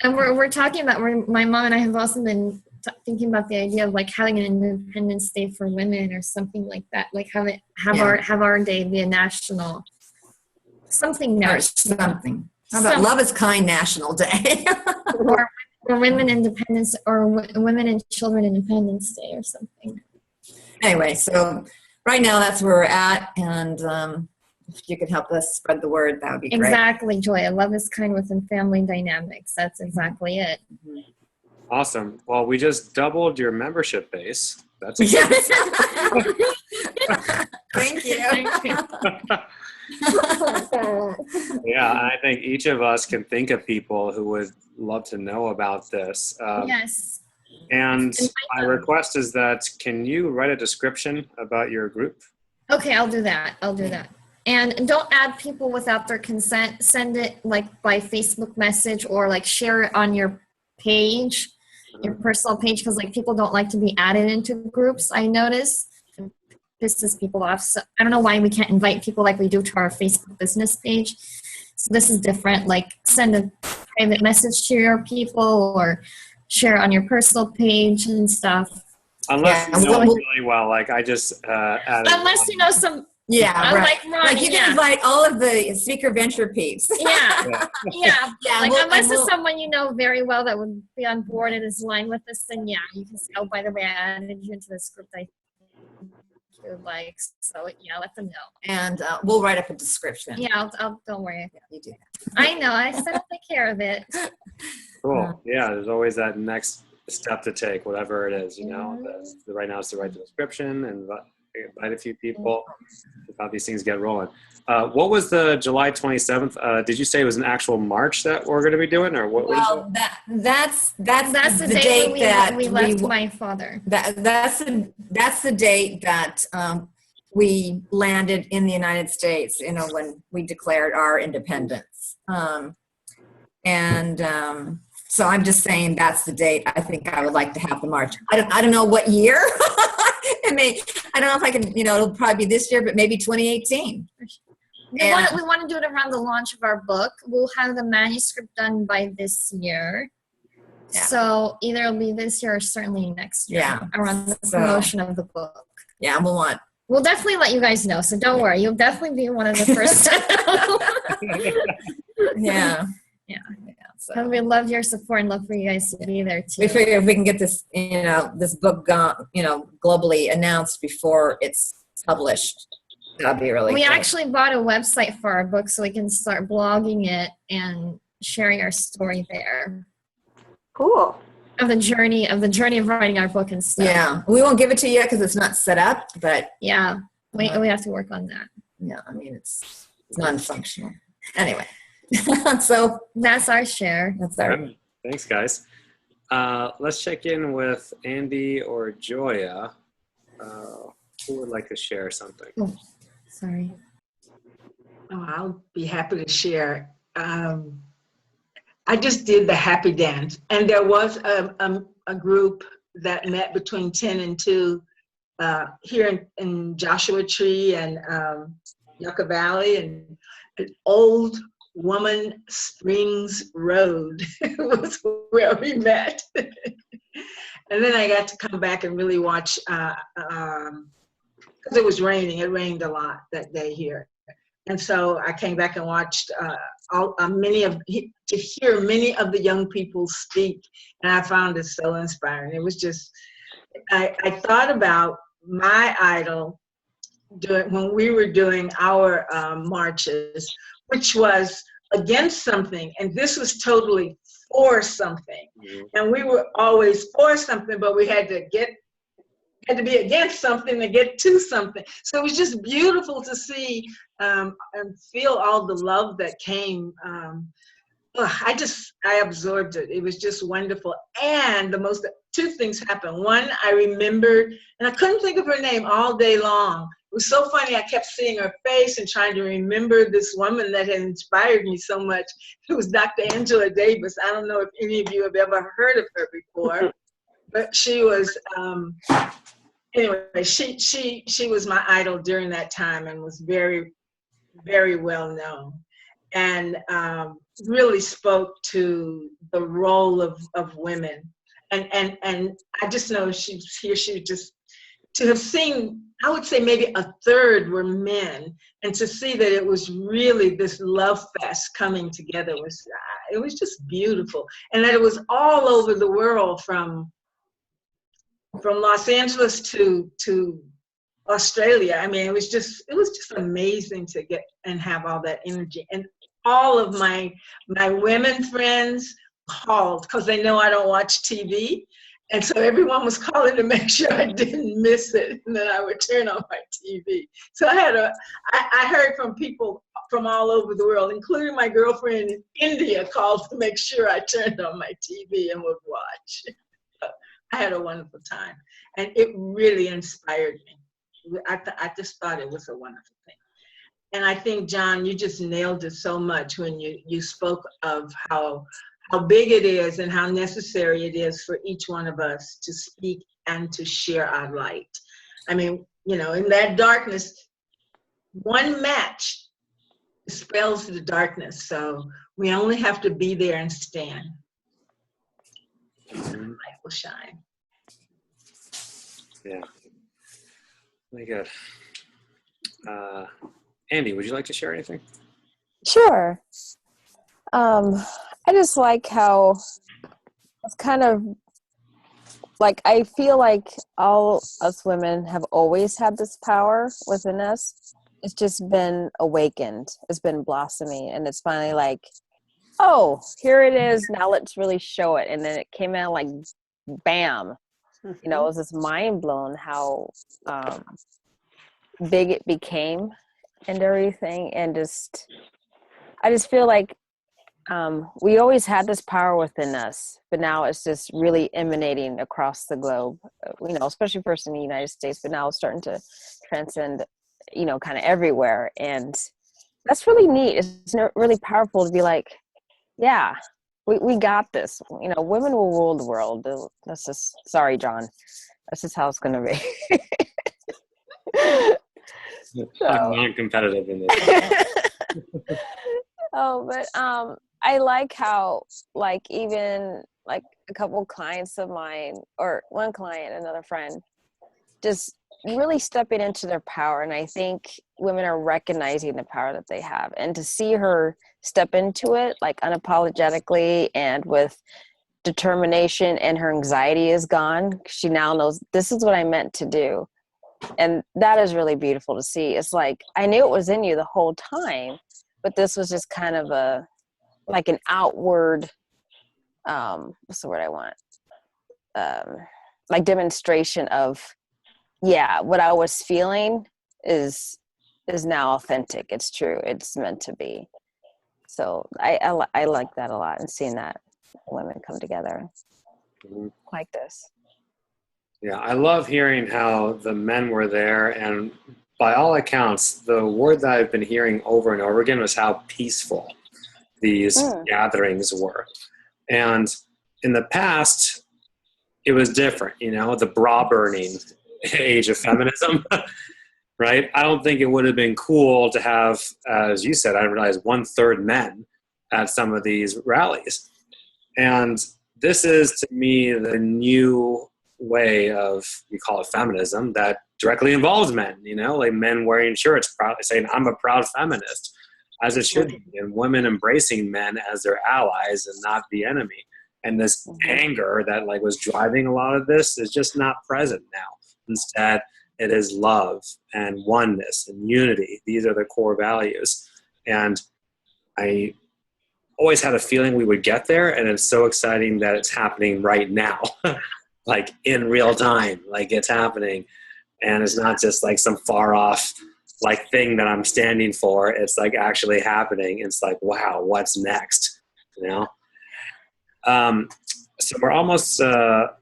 And we're talking about, my mom and I have also been thinking about the idea of like having an Independence Day for women or something like that. Like have our day be a national, something Or national. something. How about Love is Kind National Day? or Women Independence, or Women and Children Independence Day or something. Anyway, so right now that's where we're at, and if you could help us spread the word, that would be great. Exactly, Joya. Love is kind within family dynamics. That's exactly it. Awesome. Well, we just doubled your membership base. That's Yes. Thank you. Yeah, I think each of us can think of people who would love to know about this. Yes. And my request is that, can you write a description about your group? Okay, I'll do that. And don't add people without their consent. Send it like by Facebook message, or like share it on your page, your personal page, because like people don't like to be added into groups, I notice. It pisses people off. So I don't know why we can't invite people like we do to our Facebook business page. So this is different. Like send a private message to your people, or share it on your personal page and stuff. Unless Yeah, you know we'll- really well, like I just added. Unless you know some, Yeah, right. like Ronnie, Like you yeah. can invite all of the Speaker Venture peeps. Yeah, yeah. Yeah, Like we'll- unless and it's we'll- someone you know very well that would be on board and is aligned with us, then yeah, you can say, oh, by the way, I added you into this group. I think you like, so yeah, let them know. And we'll write up a description. Yeah, I'll don't worry. Yeah, you do that. I know. I said I'll take care of it. Cool. Yeah, there's always that next step to take, whatever it is, you know. Right now it's to write the description and invite a few people. How these things get rolling. What was the July 27th? Did you say it was an actual march that we're going to be doing, or what? Well, that's That's the day date that we left my father. that's the date that we landed in the United States. You know, when we declared our independence. So I'm just saying that's the date I think I would like to have the march. I don't know what year. I don't know if I can, it'll probably be this year, but maybe 2018. We want to do it around the launch of our book. We'll have the manuscript done by this year. Yeah. So either it'll be this year or certainly next year. Yeah. Around the So- promotion of the book. Yeah, We'll definitely let you guys know. So don't worry. You'll definitely be one of the first. yeah. Yeah. So. And we love your support and love for you guys to be there too. We figure if we can get this, this book globally announced before it's published, that'd be really We good. actually bought a website for our book so we can start blogging it and sharing our story there Cool. of the journey of writing our book and stuff. Yeah, we won't give it to you yet because it's not set up, but Yeah. We have to work on that. yeah, I mean, it's non-functional. Anyway, so That's our share. that's our, Alright, thanks, guys. Let's check in with Andy or Joya. Who would like to share something? Sorry. Oh, I'll be happy to share. I just did the happy dance, and there was a group that met between 10 and 2 here in Joshua Tree and Yucca Valley, and an Old Woman Springs Road was where we met. And then I got to come back and really watch, because it was raining. It rained a lot that day here. And so I came back and watched to hear many of the young people speak, and I found it so inspiring. It was just, I thought about my idol when we were doing our marches, which was against something, and this was totally for something. Mhm. And we were always for something, but we had to be against something to get to something. So it was just beautiful to see and feel all the love that came. I absorbed it. It was just wonderful. And two things happened. One, I remembered, and I couldn't think of her name all day long. It was so funny. I kept seeing her face and trying to remember this woman that had inspired me so much. It was Dr. Angela Davis. I don't know if any of you have ever heard of her before, but she was, anyway, she was my idol during that time and was very, very well known, and really spoke to the role of women. And I just know she's here. She just, to have seen, I would say maybe a third were men, and to see that it was really this love fest coming together it was just beautiful, and that it was all over the world from Los Angeles to Australia. I mean, it was just amazing to get and have all that energy. And all of my women friends called because they know I don't watch TV. And so everyone was calling to make sure I didn't miss it, and then I would turn on my TV. So I heard from people from all over the world, including my girlfriend in India called to make sure I turned on my TV and would watch. I had a wonderful time, and it really inspired me. I just thought it was a wonderful thing. And I think, John, you just nailed it so much when you spoke of how big it is and how necessary it is for each one of us to speak and to share our light. I mean, in that darkness, one match dispels the darkness. So we only have to be there and stand. And light will shine. Yeah. Very good. Andy, would you like to share anything? Sure. I just like how it's kind of like, I feel like all us women have always had this power within us. It's just been awakened. It's been blossoming, and it's finally like, oh, here it is. Now let's really show it. And then it came out like, bam. It was just mind blown how big it became and everything. And I just feel like we always had this power within us, but now it's just really emanating across the globe, especially first in the United States, but now it's starting to transcend, kind of everywhere. And that's really neat. It's really powerful to be like, yeah, we got this. Women will rule the world. That's just, sorry, John. That's just how it's going to be. I'm non-competitive in this. But I like how, like, even like a couple clients of mine, or one client, another friend, just really stepping into their power. And I think women are recognizing the power that they have. And to see her step into it, like unapologetically and with determination, and her anxiety is gone. She now knows this is what I meant to do. And that is really beautiful to see. It's like, I knew it was in you the whole time, but this was just kind of like an outward, what's the word I want? Like demonstration of, yeah, what I was feeling is now authentic. It's true. It's meant to be. So I like that a lot, and seeing that women come together like this. Yeah, I love hearing how the men were there, and by all accounts, the word that I've been hearing over and over again was how peaceful these gatherings were. And in the past, it was different, the bra burning age of feminism, right? I don't think it would have been cool to have, as you said, I realized 1/3 men at some of these rallies. And this is, to me, the new way of, we call it feminism, that directly involves men, like men wearing shirts, proudly saying, I'm a proud feminist, as it should be, and women embracing men as their allies and not the enemy. And this anger that was driving a lot of this is just not present now. Instead, it is love and oneness and unity. These are the core values. And I always had a feeling we would get there, and it's so exciting that it's happening right now. In real time, it's happening, and it's not just some far off thing that I'm standing for. It's actually happening. It's wow, what's next? So we're almost at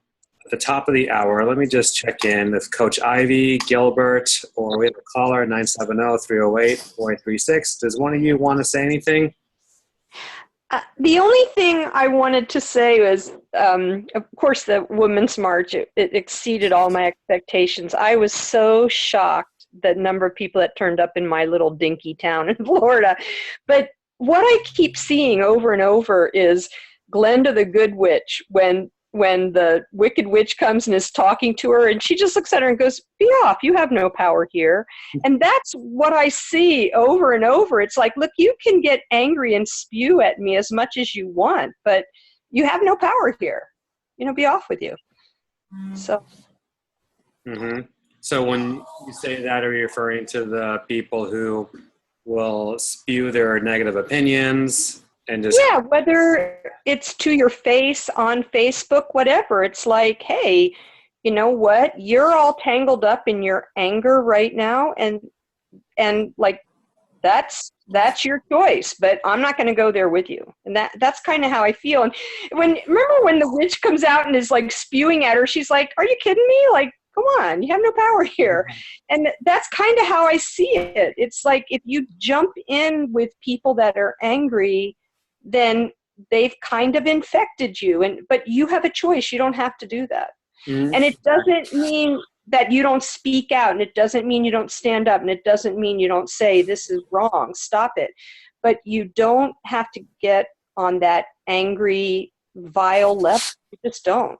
the top of the hour. Let me just check in with Coach Ivy, Gilbert, or we have a caller 970-308-4836. Does one of you want to say anything? The only thing I wanted to say was, of course, the Women's March, it exceeded all my expectations. I was so shocked the number of people that turned up in my little dinky town in Florida. But what I keep seeing over and over is Glenda the Good Witch, when the Wicked Witch comes and is talking to her, and she just looks at her and goes, be off, you have no power here. And that's what I see over and over. It's like, look, you can get angry and spew at me as much as you want, but you have no power here. Be off with you. So. So when you say that, are you referring to the people who will spew their negative opinions? Yeah, whether it's to your face, on Facebook, whatever. It's like, hey, you know what? You're all tangled up in your anger right now, and that's your choice. But I'm not going to go there with you. And that's kind of how I feel. And remember when the witch comes out and is spewing at her, she's like, "Are you kidding me? Come on, you have no power here." And that's kind of how I see it. It's like if you jump in with people that are angry, then they've kind of infected you. But you have a choice. You don't have to do that. And it doesn't mean that you don't speak out, and it doesn't mean you don't stand up, and it doesn't mean you don't say, this is wrong, stop it. But you don't have to get on that angry, vile level. You just don't.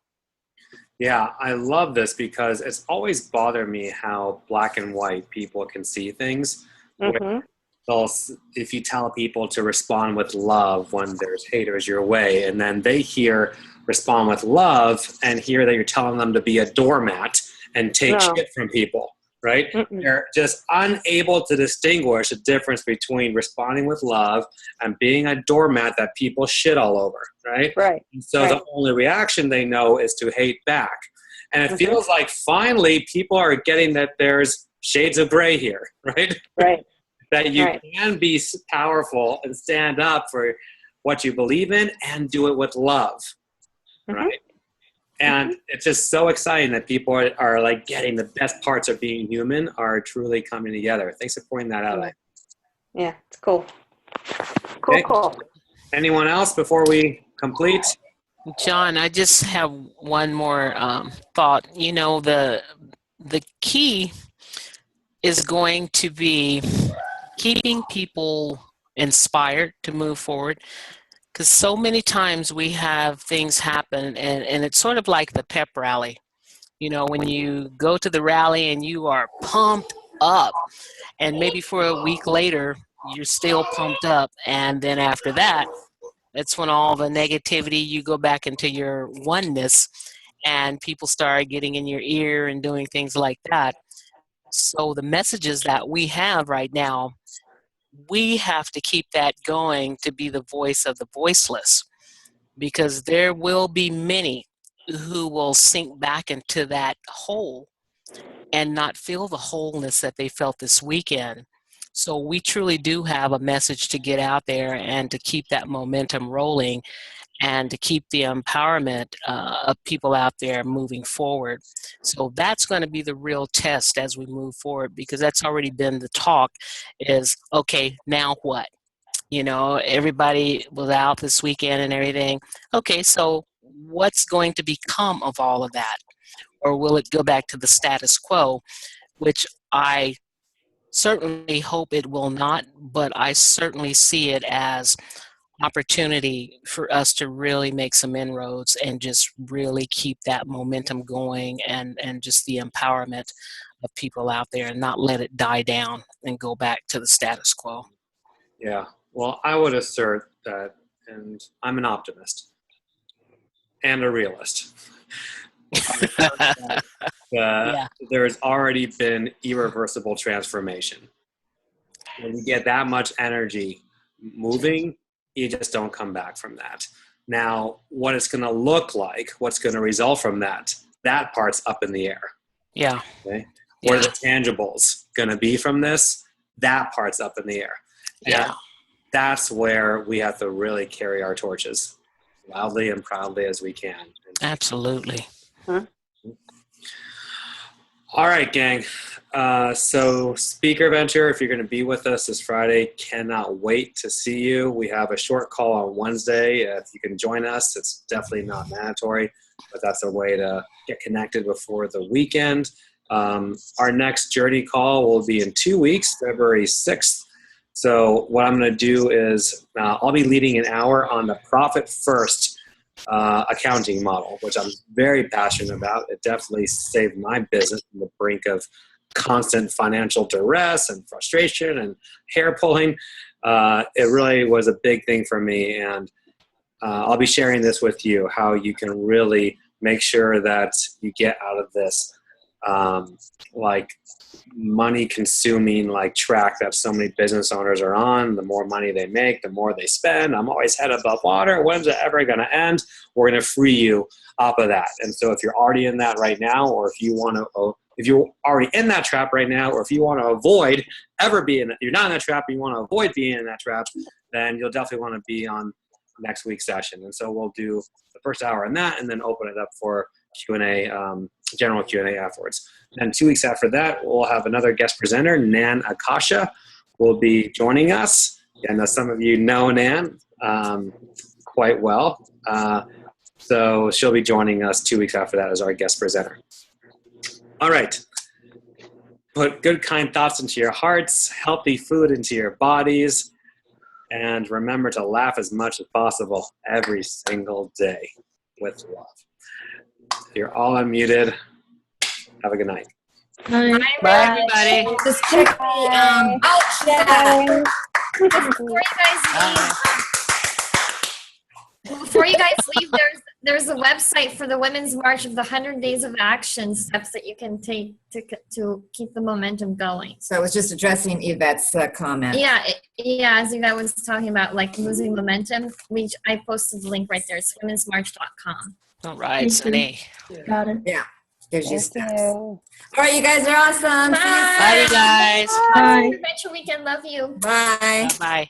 Yeah, I love this because it's always bothered me how black and white people can see things. If you tell people to respond with love when there's haters your way, and then they hear respond with love and hear that you're telling them to be a doormat and take shit from people, right? They're just unable to distinguish the difference between responding with love and being a doormat that people shit all over, right? And so the only reaction they know is to hate back. And it feels like finally people are getting that there's shades of gray here, right? That you can be powerful and stand up for what you believe in and do it with love, right? And it's just so exciting that people are getting the best parts of being human are truly coming together. Thanks for pointing that out. Yeah, it's cool. Cool. Anyone else before we complete? John, I just have one more thought. The key is going to be keeping people inspired to move forward, because so many times we have things happen and it's sort of like the pep rally. You know, when you go to the rally and you are pumped up, and maybe for a week later, you're still pumped up. And then after that, that's when all the negativity, you go back into your oneness and people start getting in your ear and doing things like that. So the messages that we have right now, we have to keep that going to be the voice of the voiceless, because there will be many who will sink back into that hole and not feel the wholeness that they felt this weekend. So we truly do have a message to get out there and to keep that momentum rolling and to keep the empowerment of people out there moving forward. So that's going to be the real test as we move forward, because that's already been the talk is, okay, now what? You know, everybody was out this weekend and everything. Okay, so what's going to become of all of that? Or will it go back to the status quo, which I certainly hope it will not, but I certainly see it as opportunity for us to really make some inroads and just really keep that momentum going and just the empowerment of people out there and not let it die down and go back to the status quo. Yeah. Well, I would assert that, and I'm an optimist and a realist. Yeah. There has already been irreversible transformation. When you get that much energy moving, you just don't come back from that. Now, what it's going to look like, what's going to result from that part's up in the air. Yeah. Okay? What are the tangibles going to be from this? That part's up in the air. Yeah. And that's where we have to really carry our torches loudly and proudly as we can. Absolutely. All right, gang. So Speaker Venture, if you're going to be with us this Friday, cannot wait to see you. We have a short call on Wednesday. If you can join us, it's definitely not mandatory, but that's a way to get connected before the weekend. Our next Journey call will be in 2 weeks, February 6th. So what I'm going to do is I'll be leading an hour on the Profit First accounting model, which I'm very passionate about. It definitely saved my business from the brink of constant financial duress and frustration and hair pulling. It really was a big thing for me, and I'll be sharing this with you, how you can really make sure that you get out of this like money consuming like track that so many business owners are on. The more money they make, the more they spend. I'm always head above water. When's it ever going to end? We're going to free you up of that. And so if you're already in that right now, or if you want to, if you're already in that trap right now, or if you want to avoid ever being, you're not in that trap, you want to avoid being in that trap, then you'll definitely want to be on next week's session. And so we'll do the first hour on that and then open it up for Q&A, general Q&A afterwards. And 2 weeks after that, we'll have another guest presenter, Nan Akasha, will be joining us. I know some of you know Nan quite well. So she'll be joining us 2 weeks after that as our guest presenter. All right. Put good, kind thoughts into your hearts, healthy food into your bodies, and remember to laugh as much as possible every single day with love. You're all unmuted. Have a good night. Bye. Bye, everybody. Just check the Before you guys leave, there's a website for the Women's March of the 100 Days of Action steps that you can take to keep the momentum going. So I was just addressing Yvette's comment. Yeah, as Yvette was talking about, like losing momentum, I posted the link right there. It's womensmarch.com. All right, Sunny. Got it. Yeah. Gives you Thank steps. you. All right, you guys are awesome. See you Bye. Bye, you guys. Bye. Adventure Weekend. Love you. Bye. Bye.